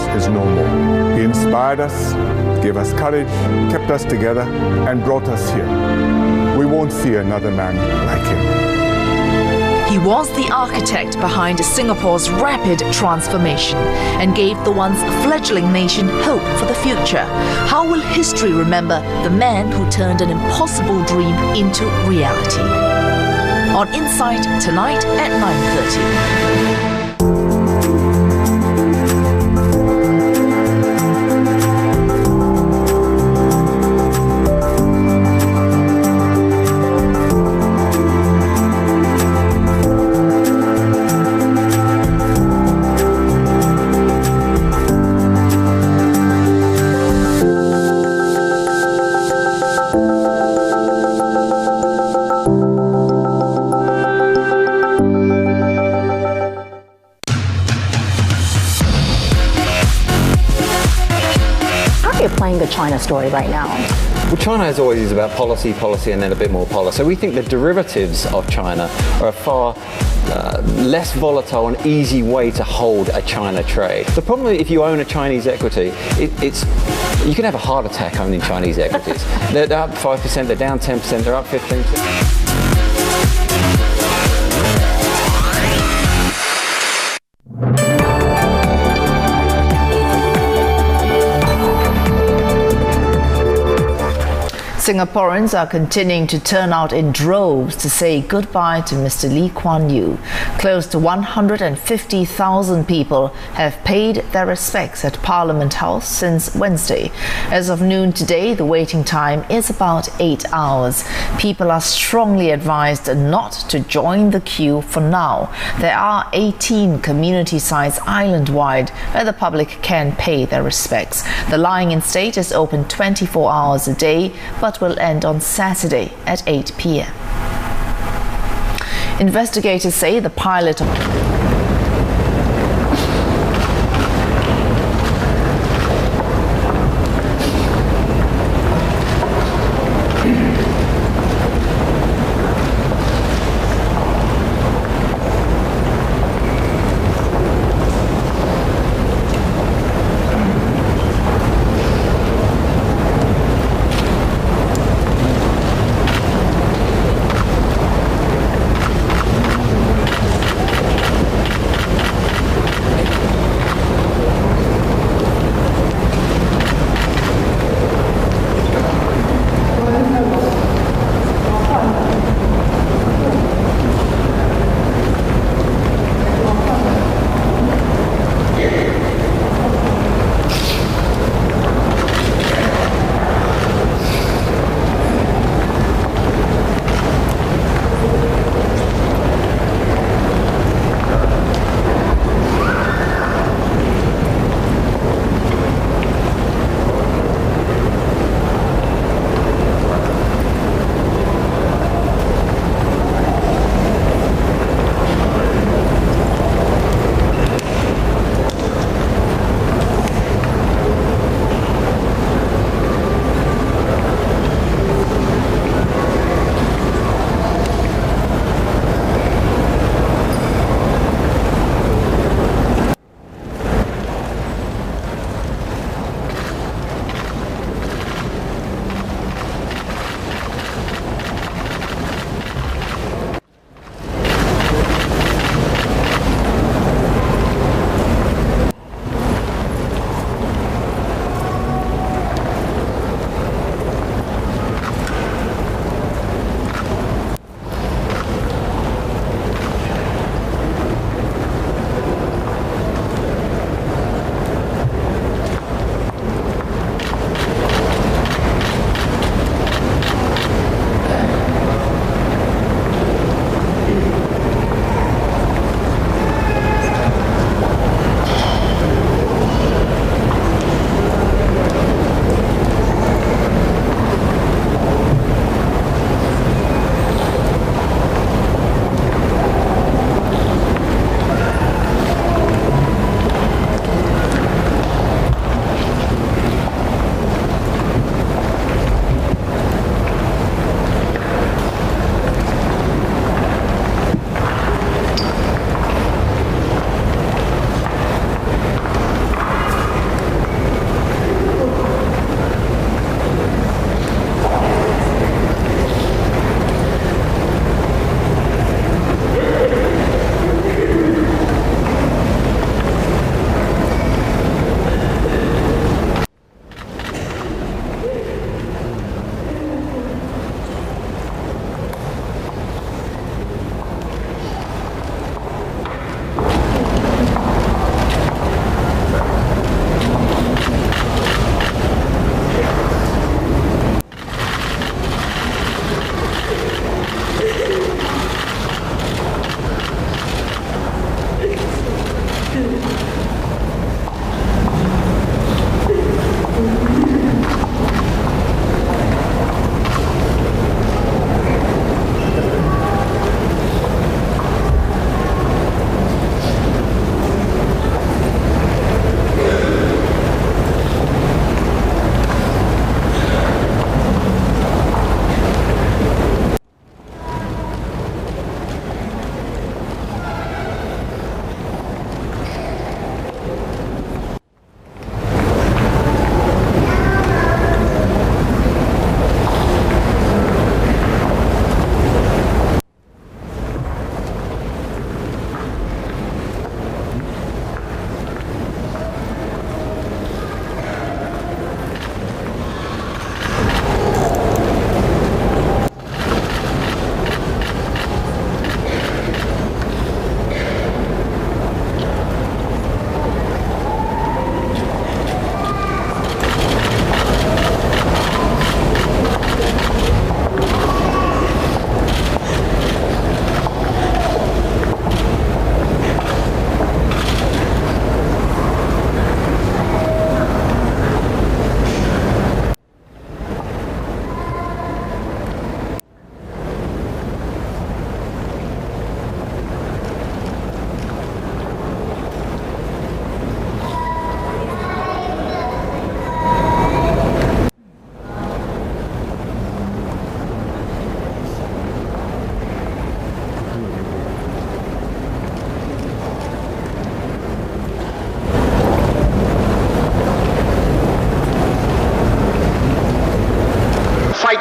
is no more. He inspired us, gave us courage, kept us together, and brought us here. We won't see another man like him. He was the architect behind Singapore's rapid transformation and gave the once fledgling nation hope for the future. How will history remember the man who turned an impossible dream into reality? On Insight tonight at 9:30. Playing the China story right now? Well, China is always about policy, and then a bit more policy. So we think the derivatives of China are a far less volatile and easy way to hold a China trade. The problem is if you own a Chinese equity, you can have a heart attack owning Chinese equities. They're up 5%, they're down 10%, they're up 15%. Singaporeans are continuing to turn out in droves to say goodbye to Mr. Lee Kuan Yew. Close to 150,000 people have paid their respects at Parliament House since Wednesday. As of noon today, the waiting time is about 8 hours. People are strongly advised not to join the queue for now. There are 18 community sites island-wide where the public can pay their respects. The lying-in state is open 24 hours a day, but will end on Saturday at 8 p.m. Investigators say the pilot of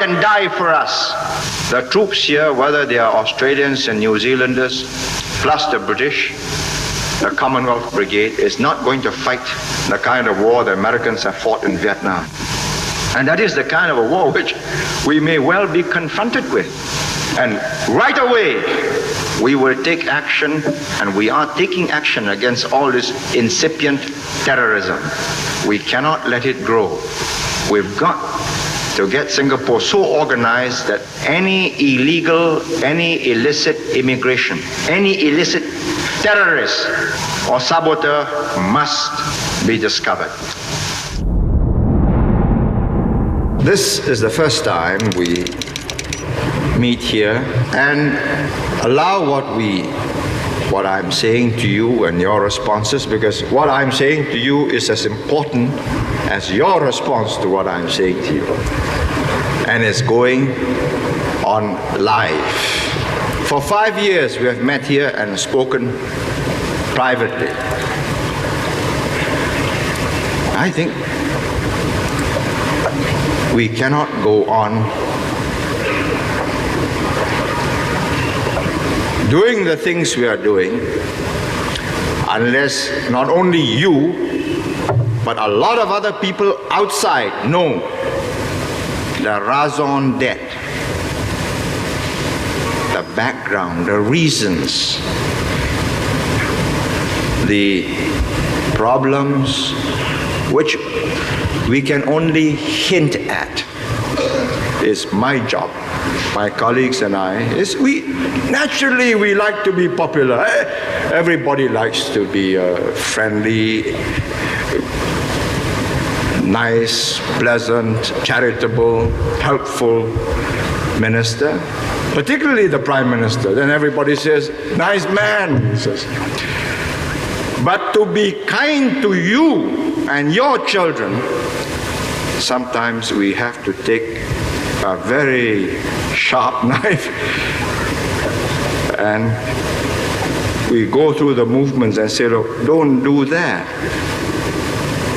and die for us. The troops here, whether they are Australians and New Zealanders, plus the British, the Commonwealth Brigade, is not going to fight the kind of war the Americans have fought in Vietnam. And that is the kind of a war which we may well be confronted with. And right away, we will take action, and we are taking action against all this incipient terrorism. We cannot let it grow. We've got to get Singapore so organized that any illegal, any illicit immigration, any illicit terrorist or saboteur must be discovered. This is the first time we meet here and allow what I'm saying to you and your responses, because what I'm saying to you is as important as your response to what I'm saying to you. And it's going on live. For 5 years we have met here and spoken privately. I think we cannot go on doing the things we are doing unless not only you, but a lot of other people outside know the raison d'etre, the background, the reasons, the problems which we can only hint at. It's my job, my colleagues and I, naturally we like to be popular. Everybody likes to be friendly, nice, pleasant, charitable, helpful minister, particularly the Prime Minister. Then everybody says, nice man, he says. But to be kind to you and your children, sometimes we have to take a very sharp knife and we go through the movements and say, look, don't do that.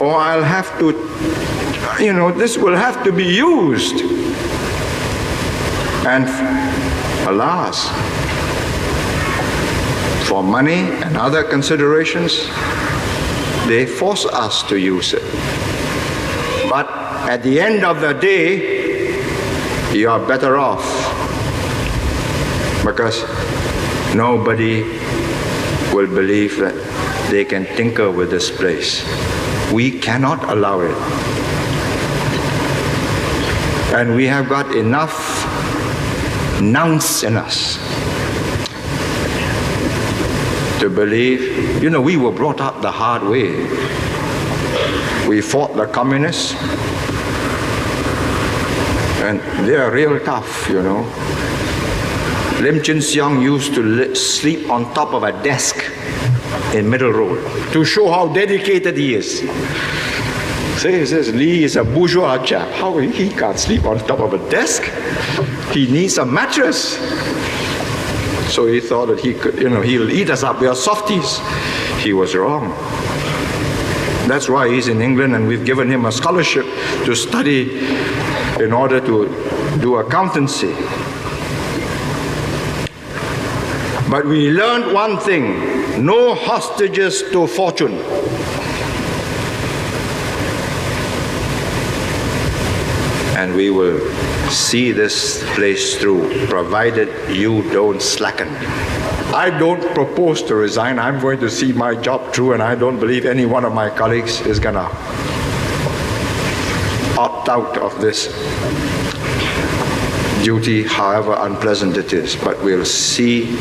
Or I'll have to, this will have to be used. And alas, for money and other considerations, they force us to use it. But at the end of the day, you are better off, because nobody will believe that they can tinker with this place. We cannot allow it. And we have got enough nous in us to believe, we were brought up the hard way. We fought the communists, and they are real tough, Lim Chin Siong used to sleep on top of a desk in Middle Road to show how dedicated he is. He says Lee is a bourgeois chap. How he can't sleep on top of a desk? He needs a mattress. So he thought that he could, he'll eat us up. We are softies. He was wrong. That's why he's in England, and we've given him a scholarship to study in order to do accountancy. But we learned one thing: no hostages to fortune. And we will see this place through, provided you don't slacken. I don't propose to resign. I'm going to see my job through, and I don't believe any one of my colleagues is going to opt out of this duty, however unpleasant it is. But we'll see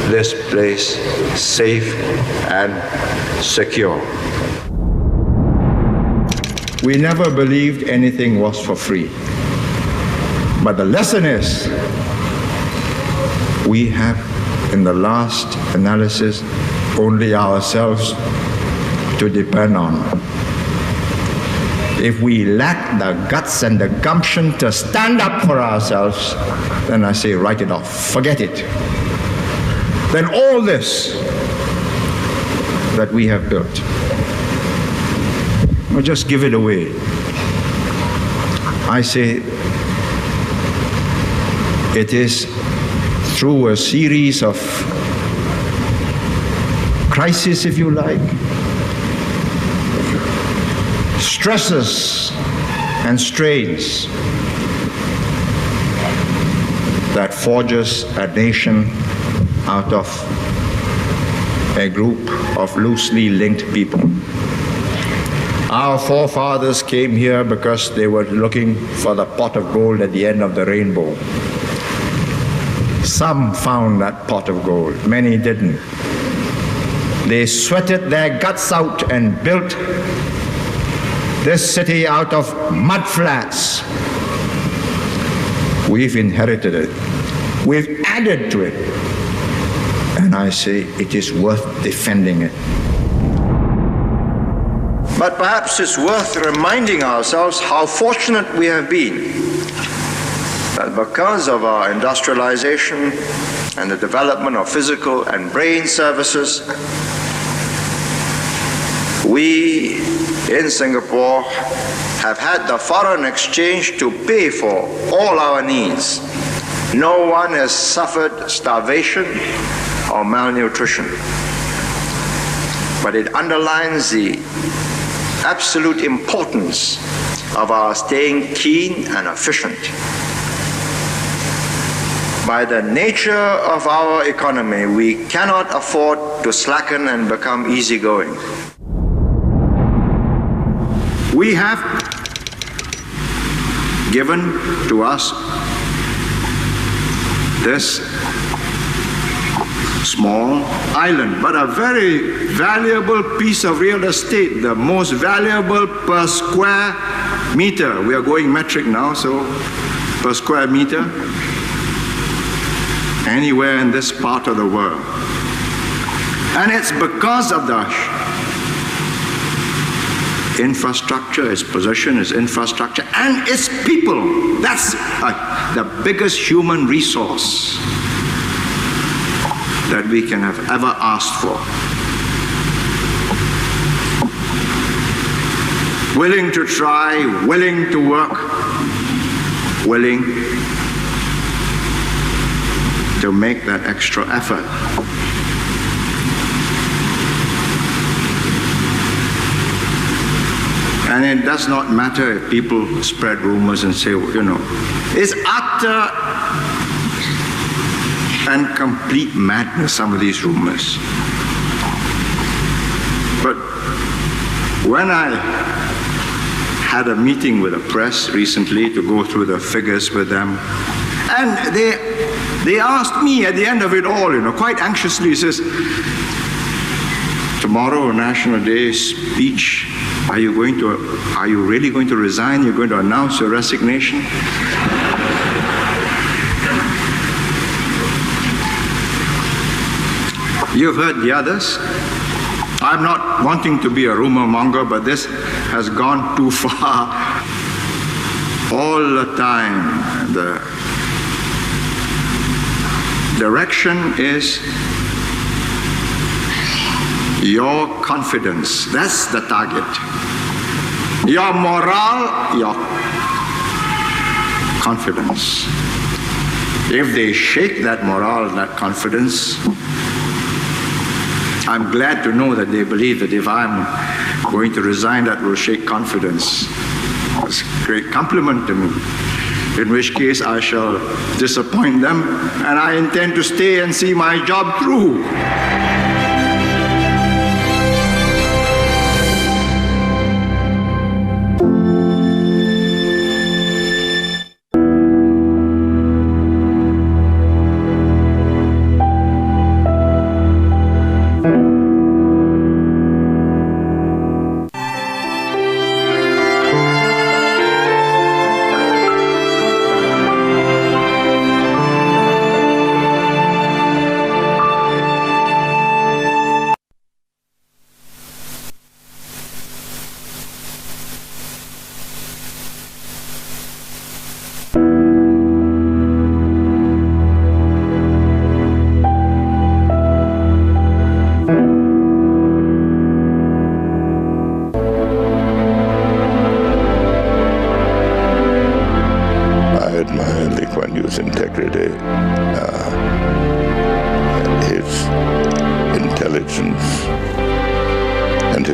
this place safe and secure. We never believed anything was for free. But the lesson is, we have, in the last analysis, only ourselves to depend on. If we lack the guts and the gumption to stand up for ourselves, then I say, write it off, forget it. Then all this that we have built, we'll just give it away. I say, It is through a series of crises, if you like, stresses and strains that forges a nation out of a group of loosely linked people. Our forefathers came here because they were looking for the pot of gold at the end of the rainbow. Some found that pot of gold, many didn't. They sweated their guts out and built this city out of mud flats. We've inherited it. We've added to it. And I say it is worth defending it. But perhaps it's worth reminding ourselves how fortunate we have been that because of our industrialization and the development of physical and brain services, we in Singapore have had the foreign exchange to pay for all our needs. No one has suffered starvation or malnutrition. But it underlines the absolute importance of our staying keen and efficient. By the nature of our economy, we cannot afford to slacken and become easygoing. We have given to us this small island, but a very valuable piece of real estate, the most valuable per square meter. We are going metric now, so per square meter, anywhere in this part of the world. And it's because of the infrastructure, its position, its infrastructure, and its people. That's the biggest human resource that we can have ever asked for. Willing to try, willing to work, willing to make that extra effort. And it does not matter if people spread rumors and say, you know, it's utter and complete madness, some of these rumors. But when I had a meeting with the press recently to go through the figures with them, and they asked me at the end of it all, you know, quite anxiously, says, tomorrow, National Day speech, are you really going to resign? You're going to announce your resignation? You've heard the others. I'm not wanting to be a rumor monger, but this has gone too far. All the time, the direction is your confidence. That's the target. Your morale, your confidence. If they shake that morale, that confidence, I'm glad to know that they believe that if I'm going to resign, that will shake confidence. It's a great compliment to me. In which case I shall disappoint them, and I intend to stay and see my job through.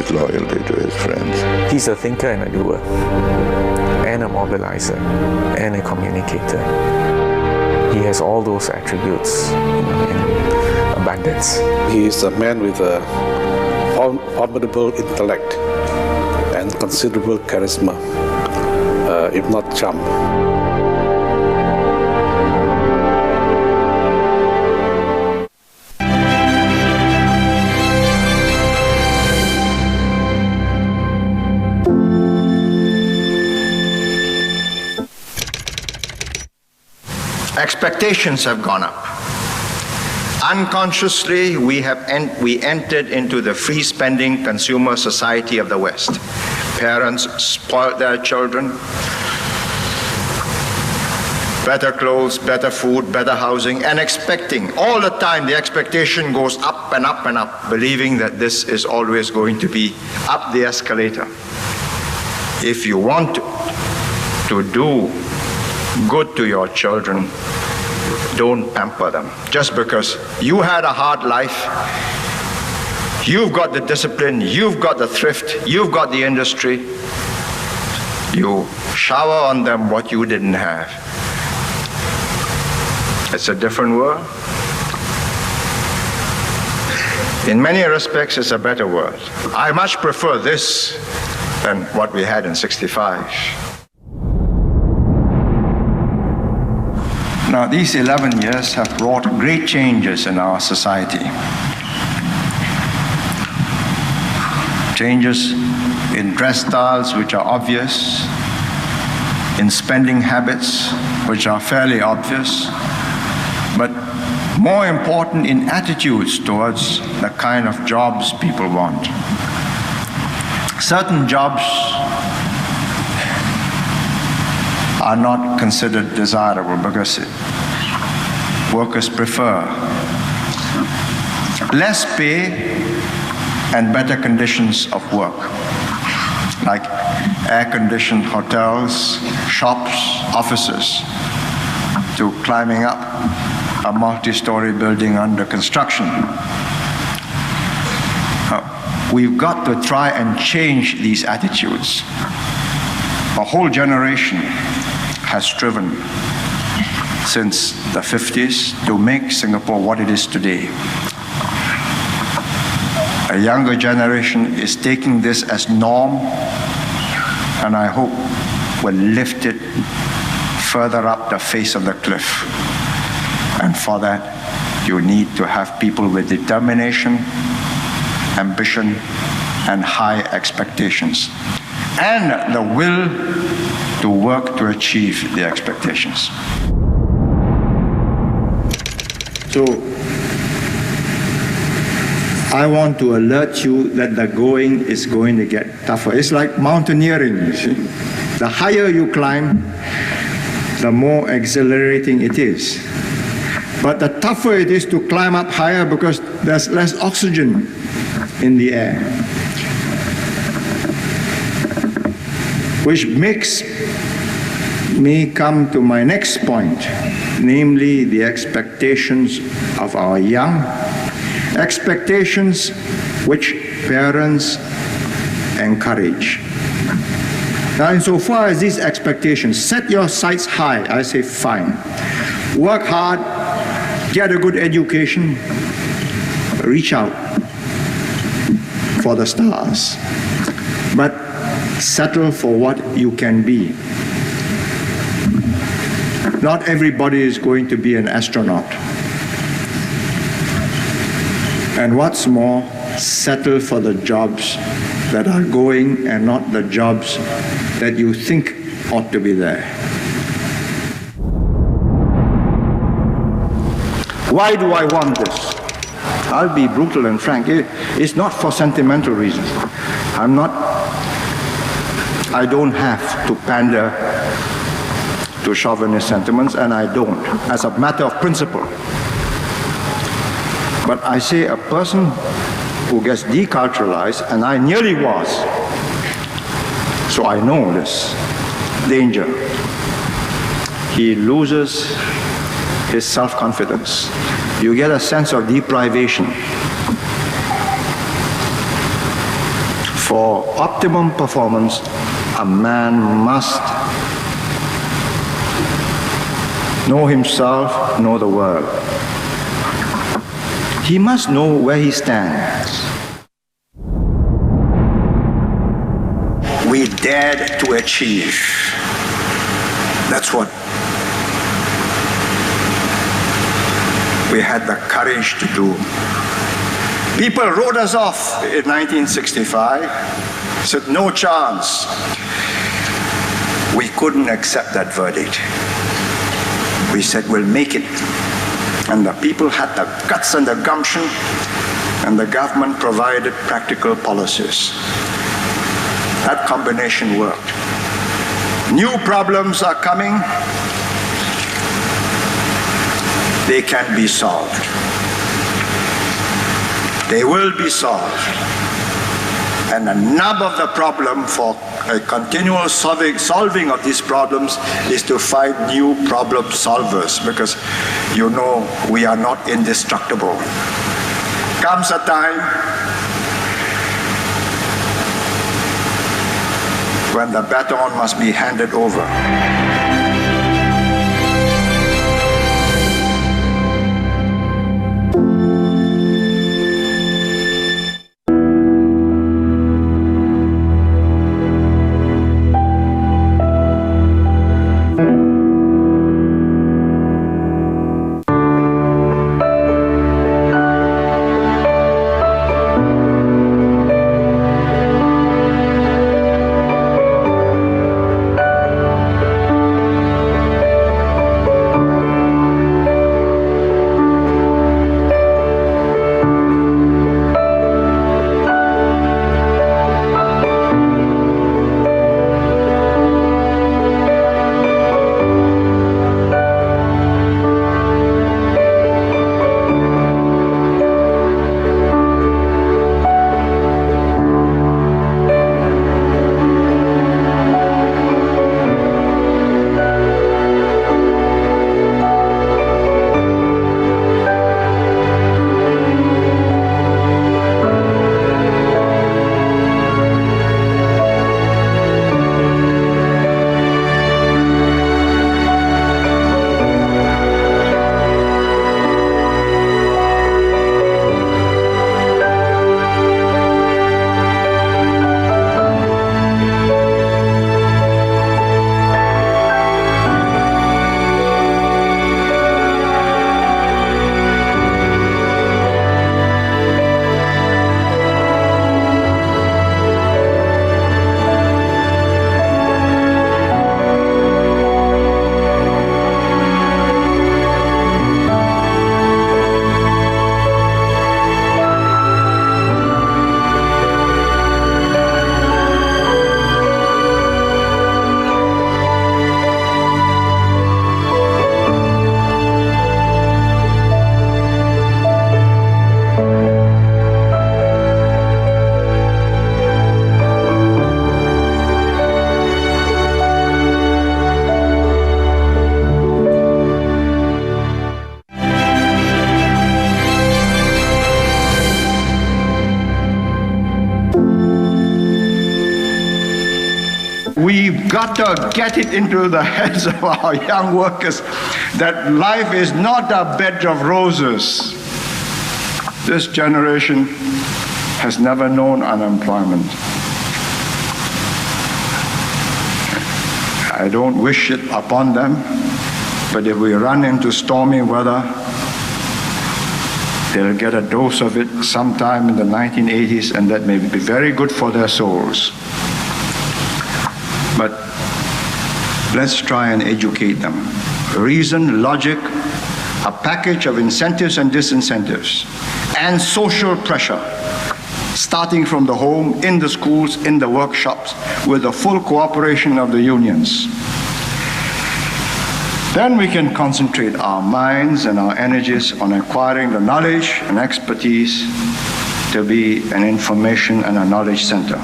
his loyalty to his friends. He's a thinker and a doer, and a mobilizer, and a communicator. He has all those attributes in abundance. He is a man with a formidable intellect and considerable charisma, if not charm. Expectations have gone up. Unconsciously, we entered into the free spending consumer society of the West. Parents spoiled their children. Better clothes, better food, better housing, and expecting. All the time, the expectation goes up and up and up, believing that this is always going to be up the escalator. If you want to do good to your children, don't pamper them. Just because you had a hard life, you've got the discipline, you've got the thrift, you've got the industry, you shower on them what you didn't have. It's a different world. In many respects, it's a better world. I much prefer this than what we had in '65. Now, these 11 years have brought great changes in our society. Changes in dress styles, which are obvious, in spending habits, which are fairly obvious, but more important, in attitudes towards the kind of jobs people want. Certain jobs are not considered desirable because workers prefer less pay and better conditions of work, like air-conditioned hotels, shops, offices, to climbing up a multi-story building under construction. We've got to try and change these attitudes. A whole generation has striven since the 50s to make Singapore what it is today. A younger generation is taking this as norm, and I hope will lift it further up the face of the cliff. And for that, you need to have people with determination, ambition, and high expectations, and the will to work to achieve the expectations. So, I want to alert you that the going is going to get tougher. It's like mountaineering, you see. The higher you climb, the more exhilarating it is. But the tougher it is to climb up higher because there's less oxygen in the air. Which makes me come to my next point, namely the expectations of our young, expectations which parents encourage. Now, insofar as these expectations, set your sights high, I say fine. Work hard, get a good education, reach out for the stars. But settle for what you can be. Not everybody is going to be an astronaut. And what's more, settle for the jobs that are going and not the jobs that you think ought to be there. Why do I want this? I'll be brutal and frank. It's not for sentimental reasons. I don't have to pander to chauvinist sentiments, and I don't, as a matter of principle. But I say a person who gets deculturalized, and I nearly was, so I know this danger. He loses his self-confidence. You get a sense of deprivation. For optimum performance, a man must know himself, know the world. He must know where he stands. We dared to achieve. That's what we had the courage to do. People wrote us off in 1965, said no chance. We couldn't accept that verdict. We said we'll make it. And the people had the guts and the gumption, and the government provided practical policies. That combination worked. New problems are coming. They can be solved. They will be solved. And the nub of the problem for a continual solving of these problems is to find new problem solvers, because you know we are not indestructible. Comes a time when the baton must be handed over. We've got to get it into the heads of our young workers that life is not a bed of roses. This generation has never known unemployment. I don't wish it upon them, but if we run into stormy weather, they'll get a dose of it sometime in the 1980s, and that may be very good for their souls. But let's try and educate them. Reason, logic, a package of incentives and disincentives, and social pressure, starting from the home, in the schools, in the workshops, with the full cooperation of the unions. Then we can concentrate our minds and our energies on acquiring the knowledge and expertise to be an information and a knowledge center.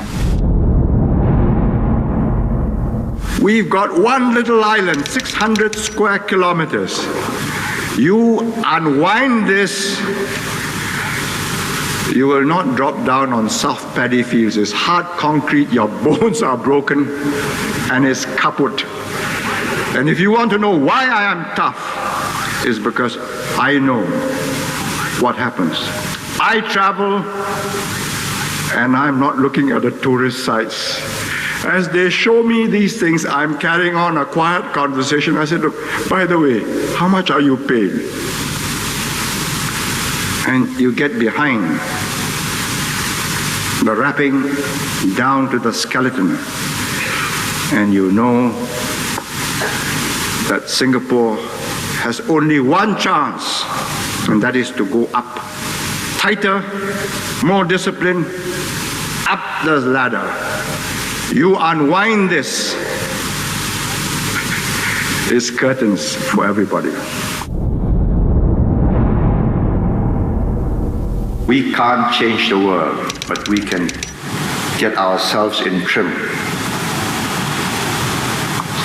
We've got one little island, 600 square kilometers. You unwind this You will not drop down on soft paddy fields. It's hard concrete, your bones are broken, and it's kaput. And if you want to know why I am tough, it's because I know what happens. I travel, and I'm not looking at the tourist sites. As they show me these things, I'm carrying on a quiet conversation. I said, look, by the way, how much are you paid? And you get behind the wrapping down to the skeleton, and you know that Singapore has only one chance, and that is to go up. Tighter, more discipline, up the ladder. You unwind this, it's curtains for everybody. We can't change the world, but we can get ourselves in trim.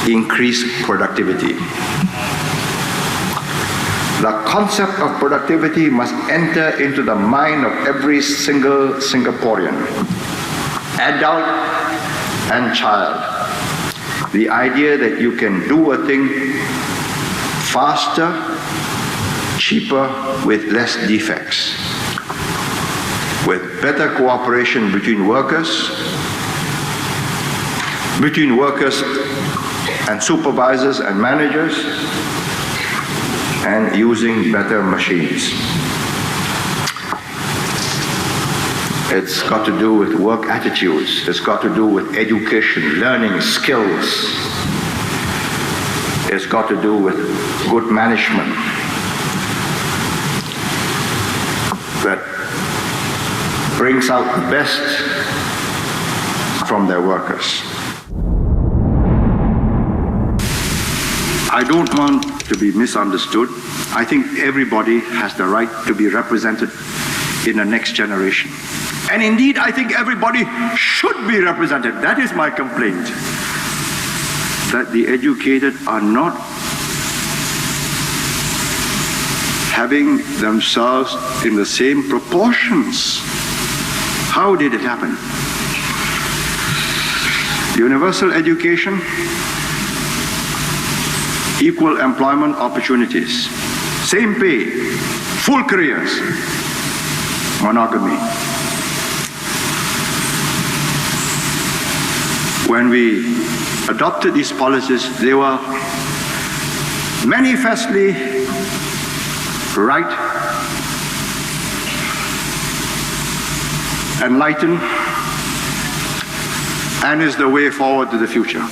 Increase productivity. The concept of productivity must enter into the mind of every single Singaporean, adult and child. The idea that you can do a thing faster, cheaper, with less defects, with better cooperation between workers and supervisors and managers, and using better machines. It's got to do with work attitudes. It's got to do with education, learning, skills. It's got to do with good management that brings out the best from their workers. I don't want to be misunderstood. I think everybody has the right to be represented in the next generation. And indeed, I think everybody should be represented. That is my complaint. That the educated are not having themselves in the same proportions. How did it happen? Universal education, equal employment opportunities, same pay, full careers, monogamy. When we adopted these policies, they were manifestly right, enlightened, and is the way forward to the future.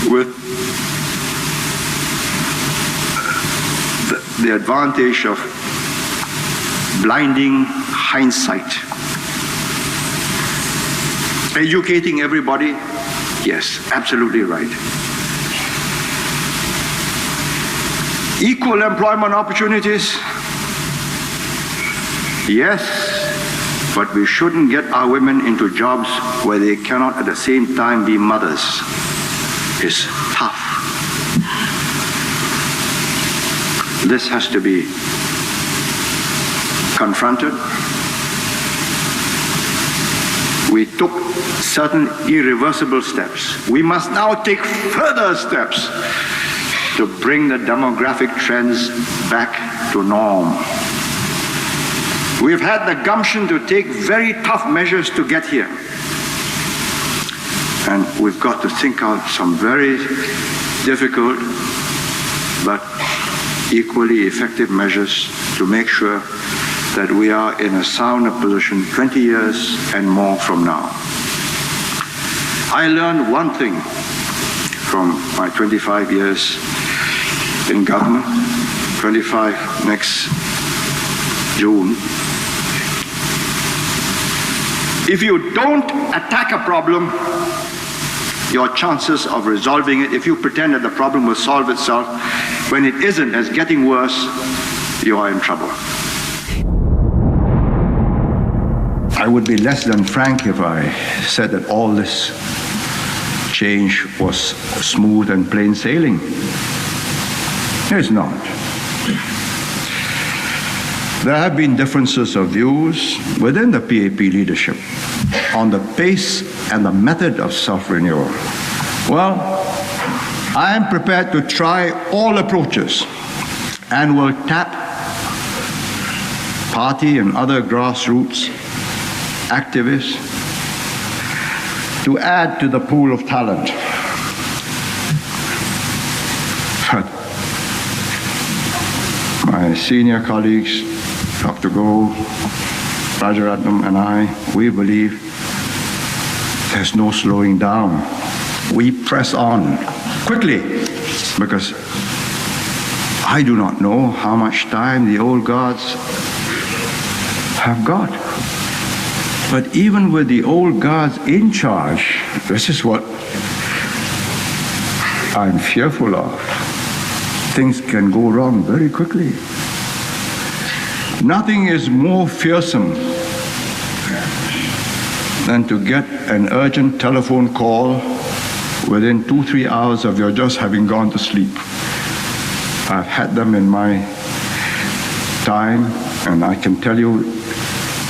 With the advantage of blinding hindsight. Educating everybody, yes, absolutely right. Equal employment opportunities, yes, but we shouldn't get our women into jobs where they cannot at the same time be mothers. It's tough. This has to be confronted. We took certain irreversible steps. We must now take further steps to bring the demographic trends back to norm. We've had the gumption to take very tough measures to get here. And we've got to think out some very difficult but equally effective measures to make sure that we are in a sounder position 20 years and more from now. I learned one thing from my 25 years in government, 25 next June. If you don't attack a problem, your chances of resolving it, if you pretend that the problem will solve itself, when it isn't, it's getting worse, you are in trouble. I would be less than frank if I said that all this change was smooth and plain sailing. It's not. There have been differences of views within the PAP leadership on the pace and the method of self-renewal. Well, I am prepared to try all approaches and will tap party and other grassroots activists to add to the pool of talent. But my senior colleagues, Dr. Goh, Rajaratnam and I, we believe there's no slowing down. We press on quickly because I do not know how much time the old guards have got. But even with the old guards in charge, this is what I'm fearful of. Things can go wrong very quickly. Nothing is more fearsome than to get an urgent telephone call within 2-3 hours of your just having gone to sleep. I've had them in my time, and I can tell you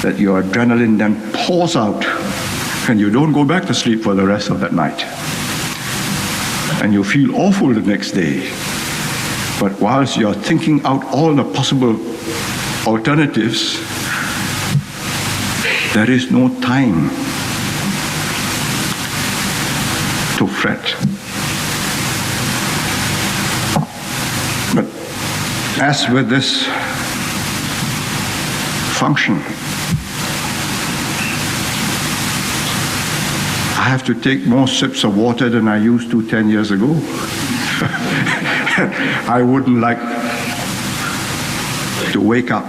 that your adrenaline then pours out and you don't go back to sleep for the rest of that night. And you feel awful the next day. But whilst you're thinking out all the possible alternatives, there is no time to fret. But as with this function, I have to take more sips of water than I used to 10 years ago. I wouldn't like to wake up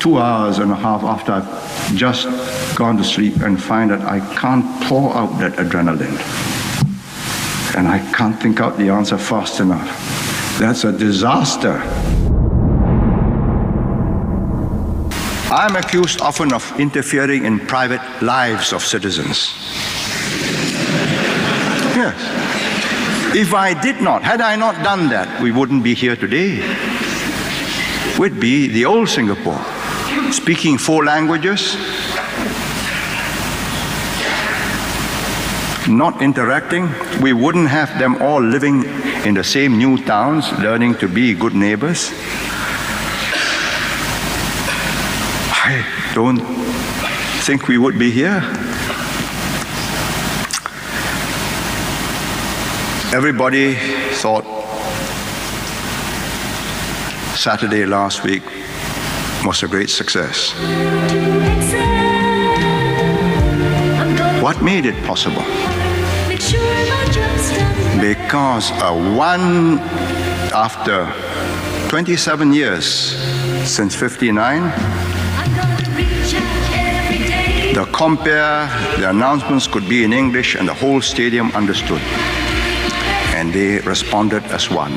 2 hours and a half after I've just gone to sleep and find that I can't pour out that adrenaline. And I can't think out the answer fast enough. That's a disaster. I'm accused often of interfering in private lives of citizens. Yes. If I did not, had I not done that, we wouldn't be here today. We'd be the old Singapore, speaking 4 languages, not interacting. We wouldn't have them all living in the same new towns, learning to be good neighbors. I don't think we would be here. Everybody thought Saturday last week was a great success. What made it possible? Because after 27 years since 59, the compare, the announcements could be in English and the whole stadium understood. And they responded as one.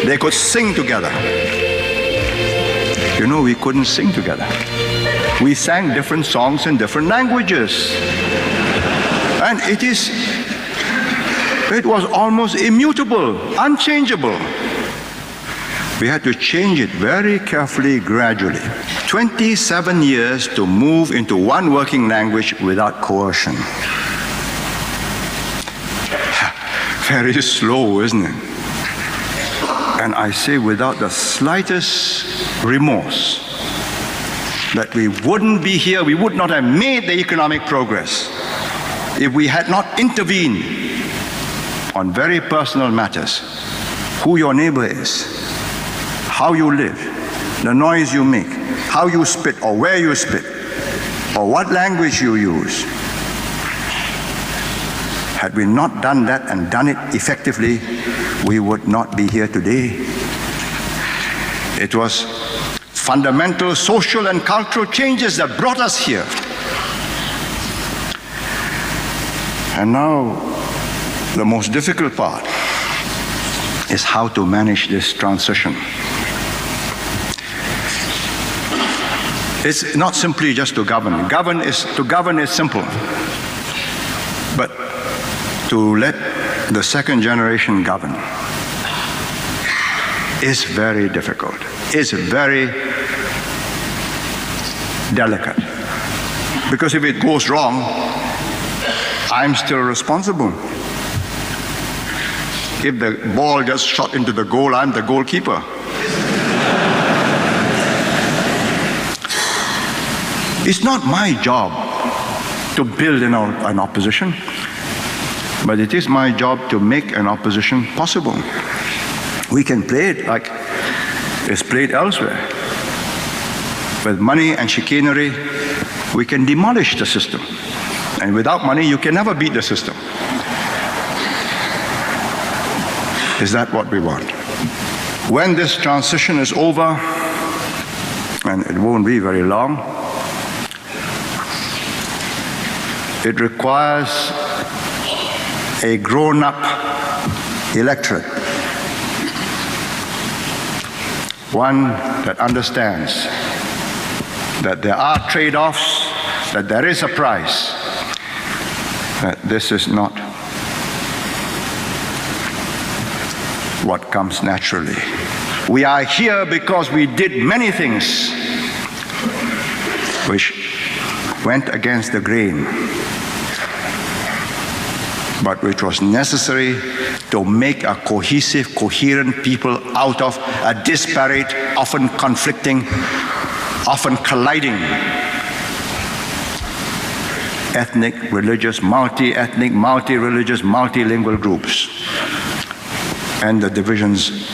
They could sing together. You know, we couldn't sing together. We sang different songs in different languages. And it was almost immutable, unchangeable. We had to change it very carefully, gradually. 27 years to move into one working language without coercion. Very slow, isn't it? And I say without the slightest remorse that we wouldn't be here, we would not have made the economic progress if we had not intervened on very personal matters. Who your neighbor is, how you live, the noise you make, how you spit or where you spit, or what language you use. Had we not done that and done it effectively, we would not be here today. It was fundamental social and cultural changes that brought us here. And now, the most difficult part is how to manage this transition. It's not simply just to govern. To govern is simple. But to let the second generation govern is very difficult. It's very delicate. Because if it goes wrong, I'm still responsible. If the ball gets shot into the goal, I'm the goalkeeper. It's not my job to build an opposition, but it is my job to make an opposition possible. We can play it like it's played elsewhere. With money and chicanery, we can demolish the system. And without money, you can never beat the system. Is that what we want? When this transition is over, and it won't be very long, it requires a grown-up electorate, one that understands that there are trade-offs, that there is a price, that this is not what comes naturally. We are here because we did many things which went against the grain, but which was necessary to make a cohesive, coherent people out of a disparate, often conflicting, often colliding ethnic, religious, multi-ethnic, multi-religious, multilingual groups. And the divisions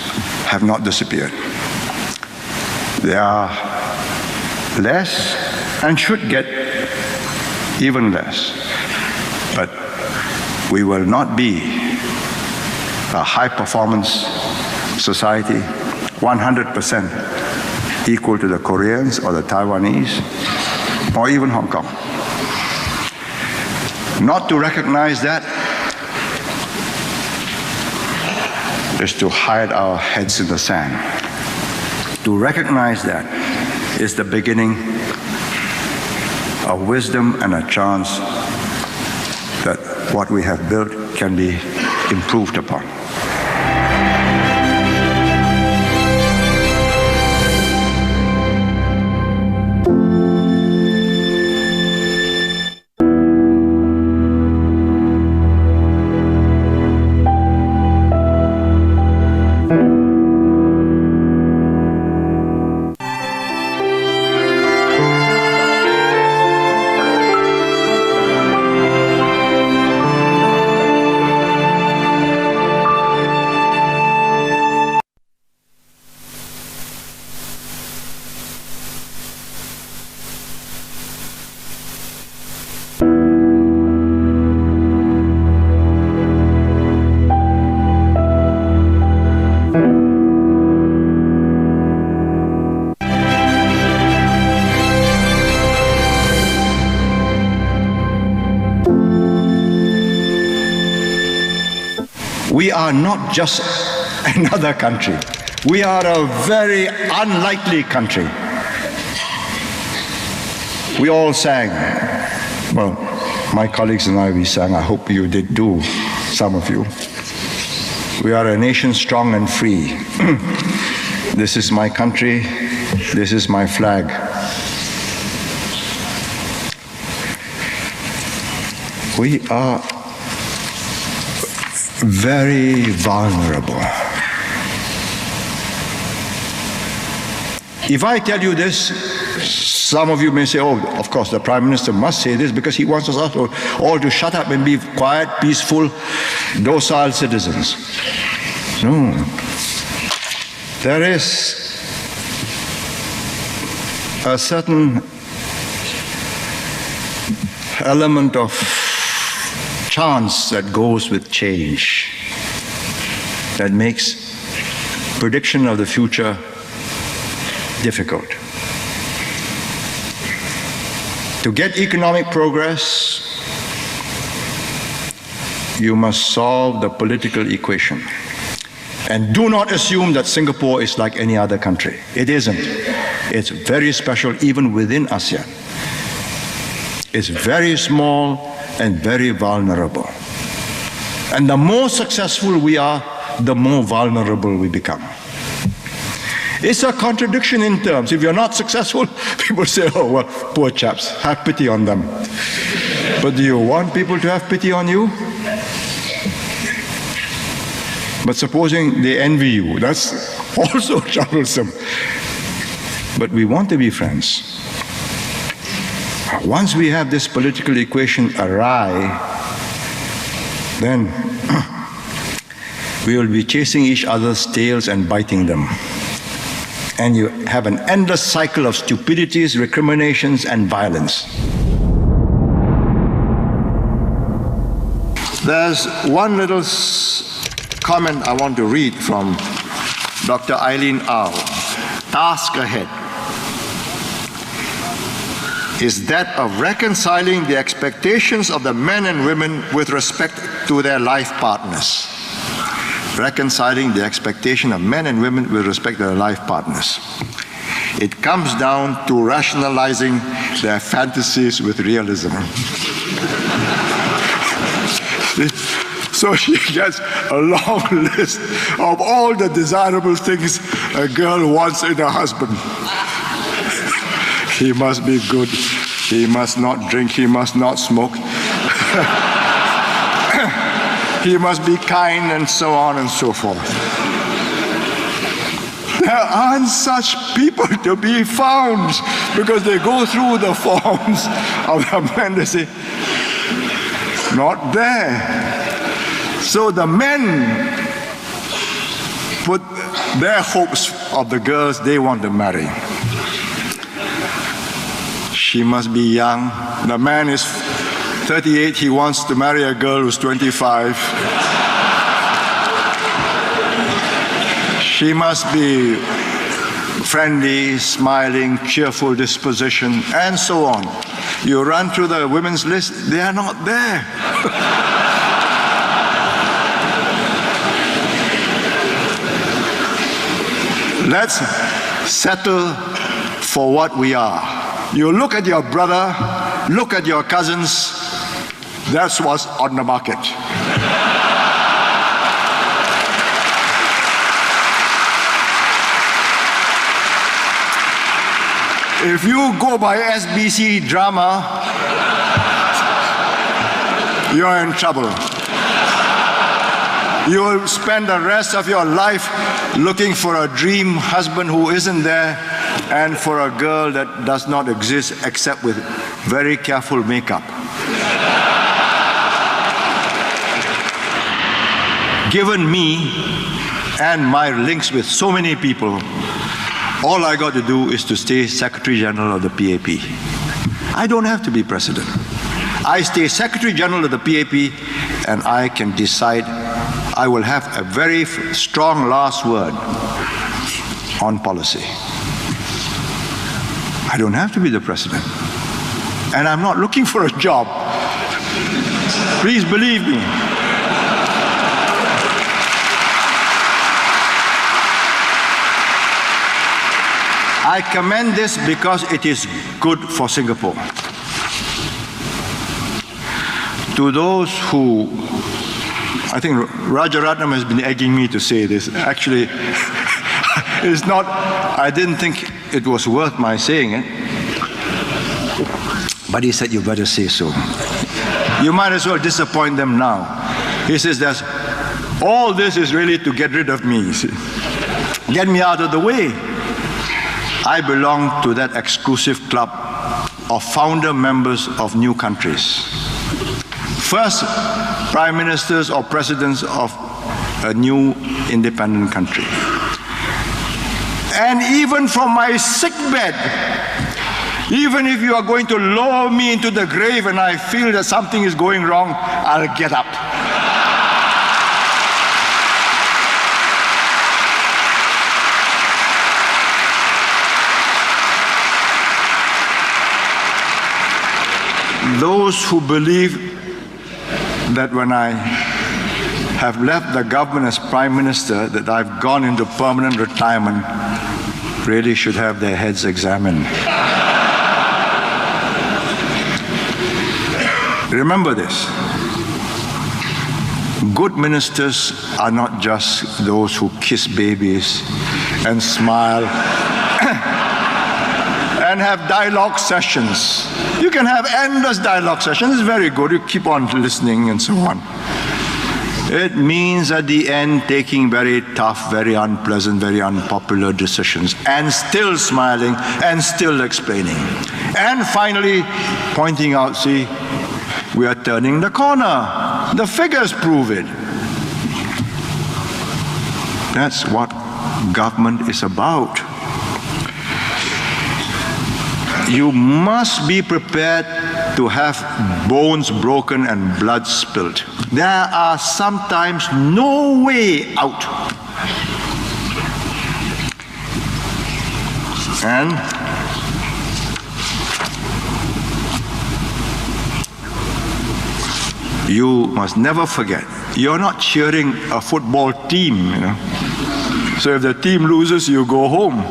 have not disappeared. They are less and should get even less. But we will not be a high-performance society, 100% equal to the Koreans or the Taiwanese or even Hong Kong. Not to recognize that is to hide our heads in the sand. To recognize that is the beginning of wisdom and a chance that what we have built can be improved upon. We are not just another country. We are a very unlikely country. We all sang. Well, my colleagues and I, we sang. I hope you did too, some of you. We are a nation strong and free. This is my country. This is my flag. We are very vulnerable. If I tell you this, some of you may say, oh, of course, the Prime Minister must say this because he wants us all to shut up and be quiet, peaceful, docile citizens. No. There is a certain element of chance that goes with change, that makes prediction of the future difficult. To get economic progress, you must solve the political equation. And do not assume that Singapore is like any other country. It isn't. It's very special even within ASEAN. It's very small and very vulnerable. And the more successful we are, the more vulnerable we become. It's a contradiction in terms. If you're not successful, people say, oh, well, poor chaps, have pity on them. But do you want people to have pity on you? But supposing they envy you, that's also troublesome. But we want to be friends. Once we have this political equation awry, then we will be chasing each other's tails and biting them. And you have an endless cycle of stupidities, recriminations, and violence. There's one little comment I want to read from Dr. Eileen Au. Task ahead is that of reconciling the expectations of the men and women with respect to their life partners. Reconciling the expectation of men and women with respect to their life partners. It comes down to rationalizing their fantasies with realism. So she gets a long list of all the desirable things a girl wants in a husband. He must be good, he must not drink, he must not smoke. He must be kind, and so on and so forth. There aren't such people to be found, because they go through the forms of the men, they say, not there. So the men put their hopes of the girls they want to marry. She must be young. The man is 38, he wants to marry a girl who's 25. She must be friendly, smiling, cheerful disposition, and so on. You run through the women's list, they are not there. Let's settle for what we are. You look at your brother, look at your cousins, that's what's on the market. If you go by SBC drama, you're in trouble. You will spend the rest of your life looking for a dream husband who isn't there, and for a girl that does not exist except with very careful makeup. Given me and my links with so many people, all I got to do is to stay Secretary General of the PAP. I don't have to be President. I stay Secretary General of the PAP, and I can decide. I will have a very strong last word on policy. I don't have to be the President. And I'm not looking for a job. Please believe me. I commend this because it is good for Singapore. To those who, I think Rajaratnam has been egging me to say this. Actually, it's not, I didn't think it was worth my saying it. But he said, you better say so. You might as well disappoint them now. He says, all this is really to get rid of me, you see. Get me out of the way. I belong to that exclusive club of founder members of new countries. First, prime ministers or presidents of a new independent country. And even from my sick bed, even if you are going to lower me into the grave and I feel that something is going wrong, I'll get up. Those who believe that when I have left the government as Prime Minister, that I've gone into permanent retirement, really should have their heads examined. Remember this. Good ministers are not just those who kiss babies and smile and have dialogue sessions. You can have endless dialogue sessions. It's very good. You keep on listening and so on. It means at the end taking very tough, very unpleasant, very unpopular decisions and still smiling and still explaining. And finally pointing out, see, we are turning the corner. The figures prove it. That's what government is about. You must be prepared to have bones broken and blood spilled. There are sometimes no way out. And you must never forget, you're not cheering a football team, you know. So if the team loses, you go home.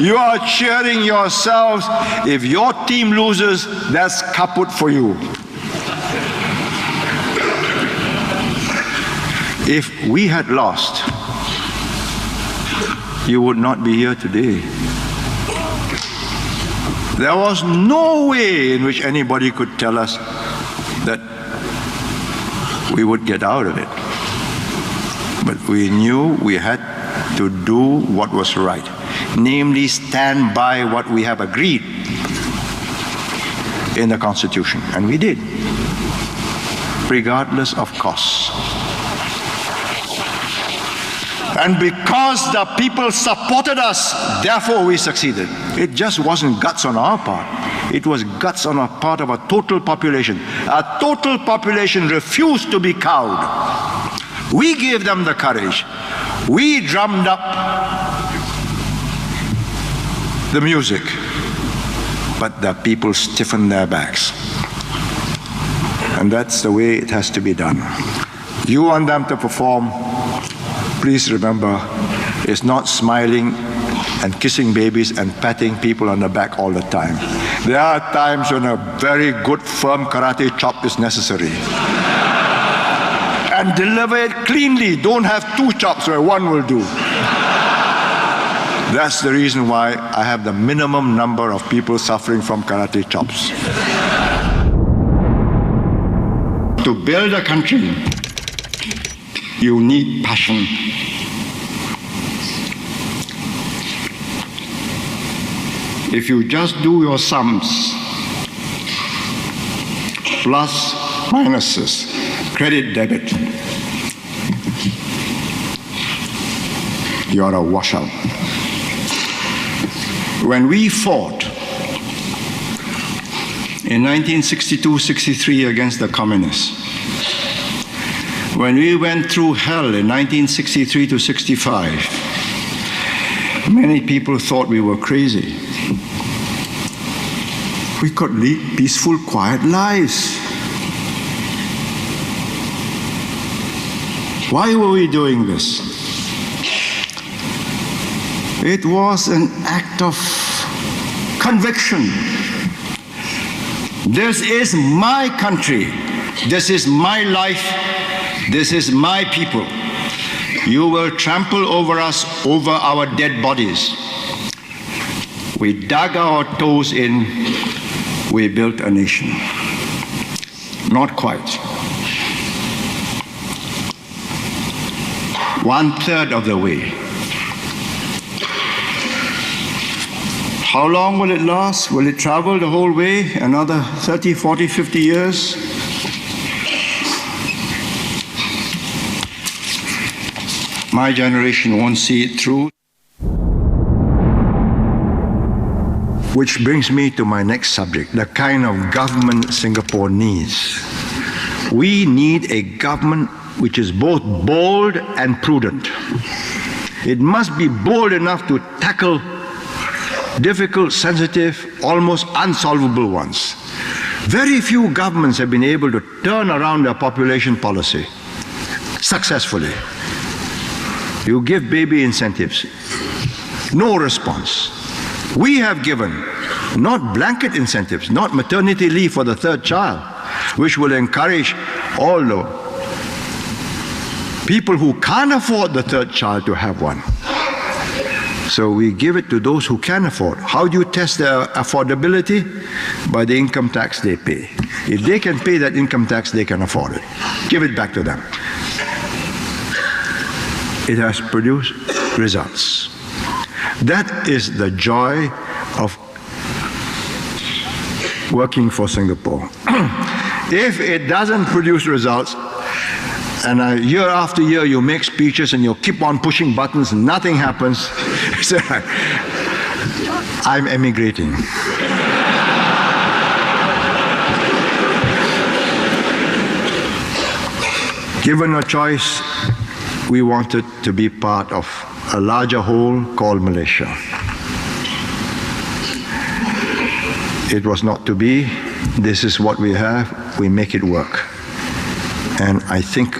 You are cheering yourselves. If your team loses, that's kaput for you. If we had lost, you would not be here today. There was no way in which anybody could tell us that we would get out of it. But we knew we had to do what was right, namely stand by what we have agreed in the Constitution. And we did, regardless of costs. And because the people supported us, therefore we succeeded. It just wasn't guts on our part. It was guts on the part of a total population. A total population refused to be cowed. We gave them the courage. We drummed up the music, but the people stiffened their backs. And that's the way it has to be done. You want them to perform, please remember, it's not smiling and kissing babies and patting people on the back all the time. There are times when a very good firm karate chop is necessary. And deliver it cleanly. Don't have two chops where one will do. That's the reason why I have the minimum number of people suffering from karate chops. To build a country, you need passion. If you just do your sums, plus, minuses, credit, debit, you're a washout. When we fought in 1962-63 against the communists, when we went through hell in 1963-65, many people thought we were crazy. We could lead peaceful, quiet lives. Why were we doing this? It was an act of conviction. This is my country. This is my life. This is my people. You will trample over us, over our dead bodies. We dug our toes in. We built a nation. Not quite. 1/3 of the way. How long will it last? Will it travel the whole way? Another 30, 40, 50 years? My generation won't see it through. Which brings me to my next subject, the kind of government Singapore needs. We need a government which is both bold and prudent. It must be bold enough to tackle difficult, sensitive, almost unsolvable ones. Very few governments have been able to turn around their population policy successfully. You give baby incentives, no response. We have given not blanket incentives, not maternity leave for the third child, which will encourage all the people who can't afford the third child to have one. So we give it to those who can afford. How do you test their affordability? By the income tax they pay. If they can pay that income tax, they can afford it. Give it back to them. It has produced results. That is the joy of working for Singapore. If it doesn't produce results, and year after year you make speeches and you keep on pushing buttons and nothing happens, I'm emigrating. Given a choice, we wanted to be part of a larger whole called Malaysia. It was not to be. This is what we have. We make it work. And I think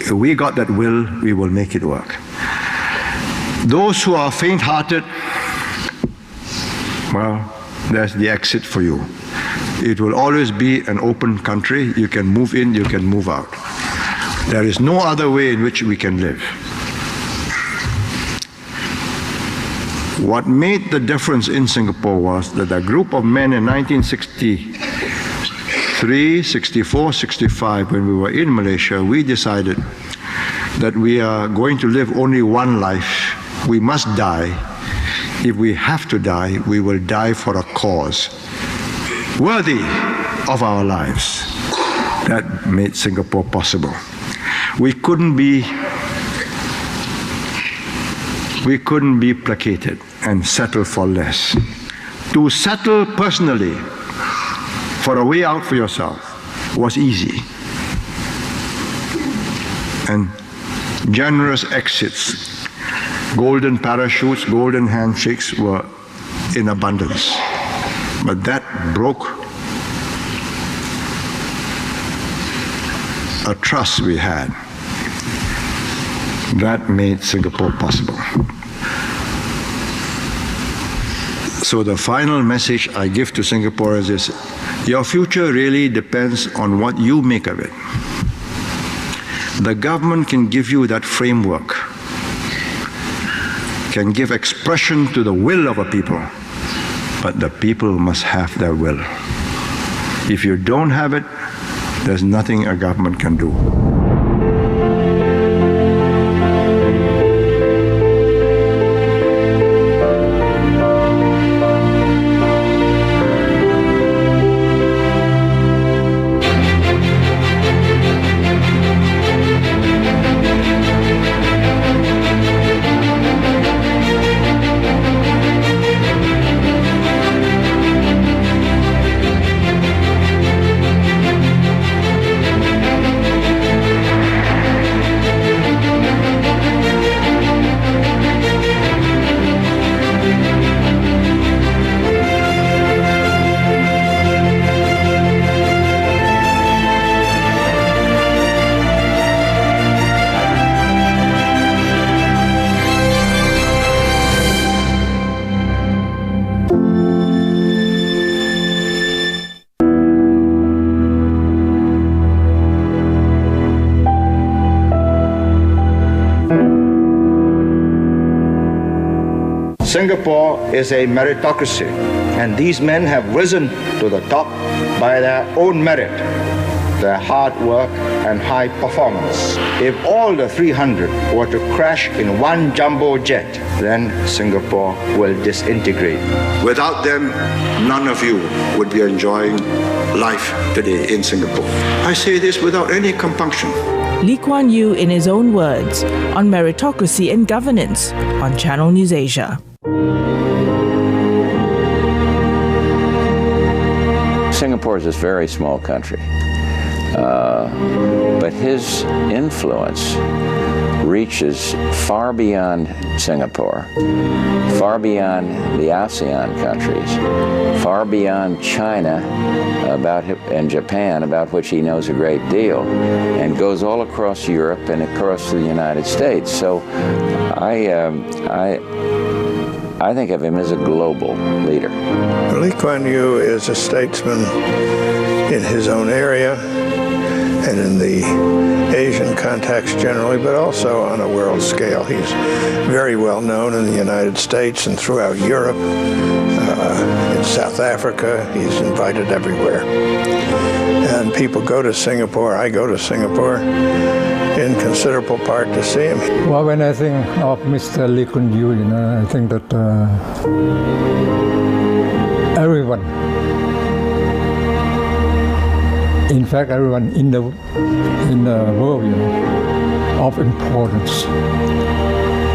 if we got that will, we will make it work. Those who are faint-hearted, well, there's the exit for you. It will always be an open country. You can move in, you can move out. There is no other way in which we can live. What made the difference in Singapore was that a group of men in 1963, 64, 65, when we were in Malaysia, we decided that we are going to live only one life. We must die. If we have to die, we will die for a cause worthy of our lives. That made Singapore possible. We couldn't be placated and settle for less. To settle personally for a way out for yourself was easy. And generous exits, golden parachutes, golden handshakes were in abundance. But that broke a trust we had. That made Singapore possible. So the final message I give to Singaporeans is, your future really depends on what you make of it. The government can give you that framework, can give expression to the will of a people, but the people must have their will. If you don't have it, there's nothing a government can do. Singapore is a meritocracy, and these men have risen to the top by their own merit, their hard work and high performance. If all the 300 were to crash in one jumbo jet, then Singapore will disintegrate. Without them, none of you would be enjoying life today in Singapore. I say this without any compunction. Lee Kuan Yew in his own words on meritocracy and governance on Channel News Asia. Singapore is a very small country, but his influence reaches far beyond Singapore, far beyond the ASEAN countries, far beyond China and Japan, about which he knows a great deal, and goes all across Europe and across the United States. So I think of him as a global leader. Lee Kuan Yew is a statesman in his own area and in the Asia context generally, but also on a world scale. He's very well known in the United States and throughout Europe. In South Africa, he's invited everywhere. And people go to Singapore, I go to Singapore in considerable part to see him. Well, when I think of Mr. Lee Kuan Yew, I think that everyone, in fact, everyone in the world, of importance,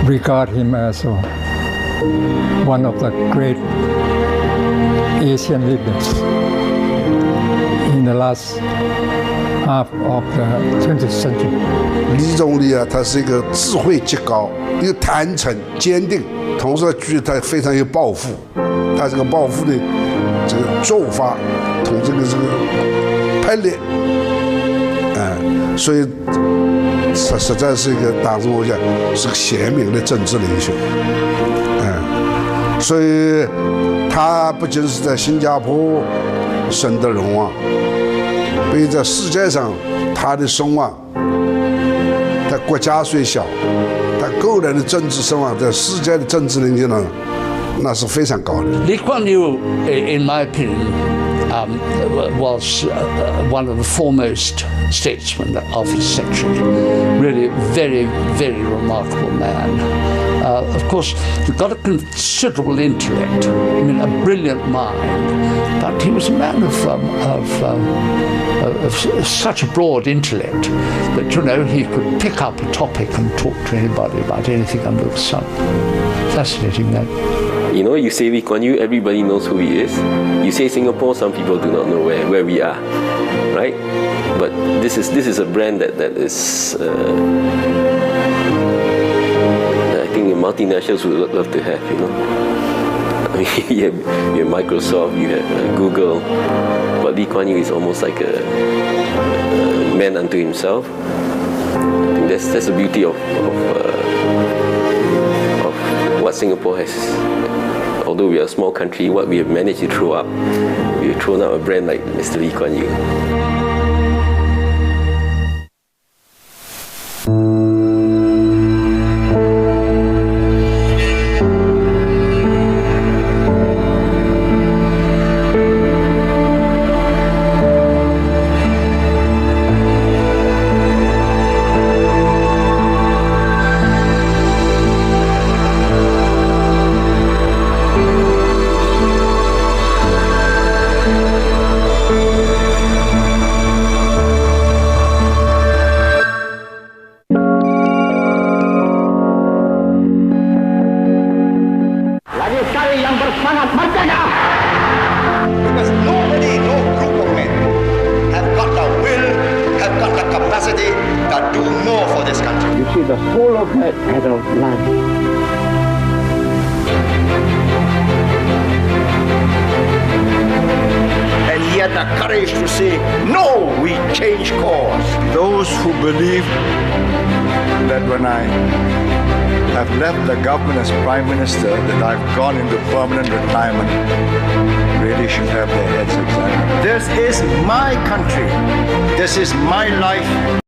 regard him as one of the great Asian leaders in the last half of the 20th century. 李总理啊，他是一个智慧极高，一个坦诚坚定，同时他非常有抱负。他这个抱负的这个做法同这个排列，所以实在是一个当时我讲是个鲜明的政治领袖，所以他不仅是在新加坡深得人望，并在世界上他的声望，他国家虽小，他个人的政治声望在世界的政治领域呢，那是非常高的。Lee Kuan Yew, in my opinion, was one of the foremost statesmen of his century. Really, very, very remarkable man. Of course, he's got a considerable intellect. I mean, a brilliant mind. But he was a man of such a broad intellect that he could pick up a topic and talk to anybody about anything under the sun. Fascinating man. You say Lee Kuan Yew, everybody knows who he is. You say Singapore, some people do not know where we are, right? But this is a brand that is, I think multinationals would love to have, I mean, you have Microsoft, you have Google, but Lee Kuan Yew is almost like a man unto himself. I think that's the beauty of what Singapore has. Although we are a small country, what we have managed to throw up, we have thrown up a brand like Mr. Lee Kuan Yew. The whole of her adult life. And he had the courage to say, no, we change course. Those who believe that when I have left the government as Prime Minister, that I've gone into permanent retirement, really should have their heads examined. This is my country. This is my life.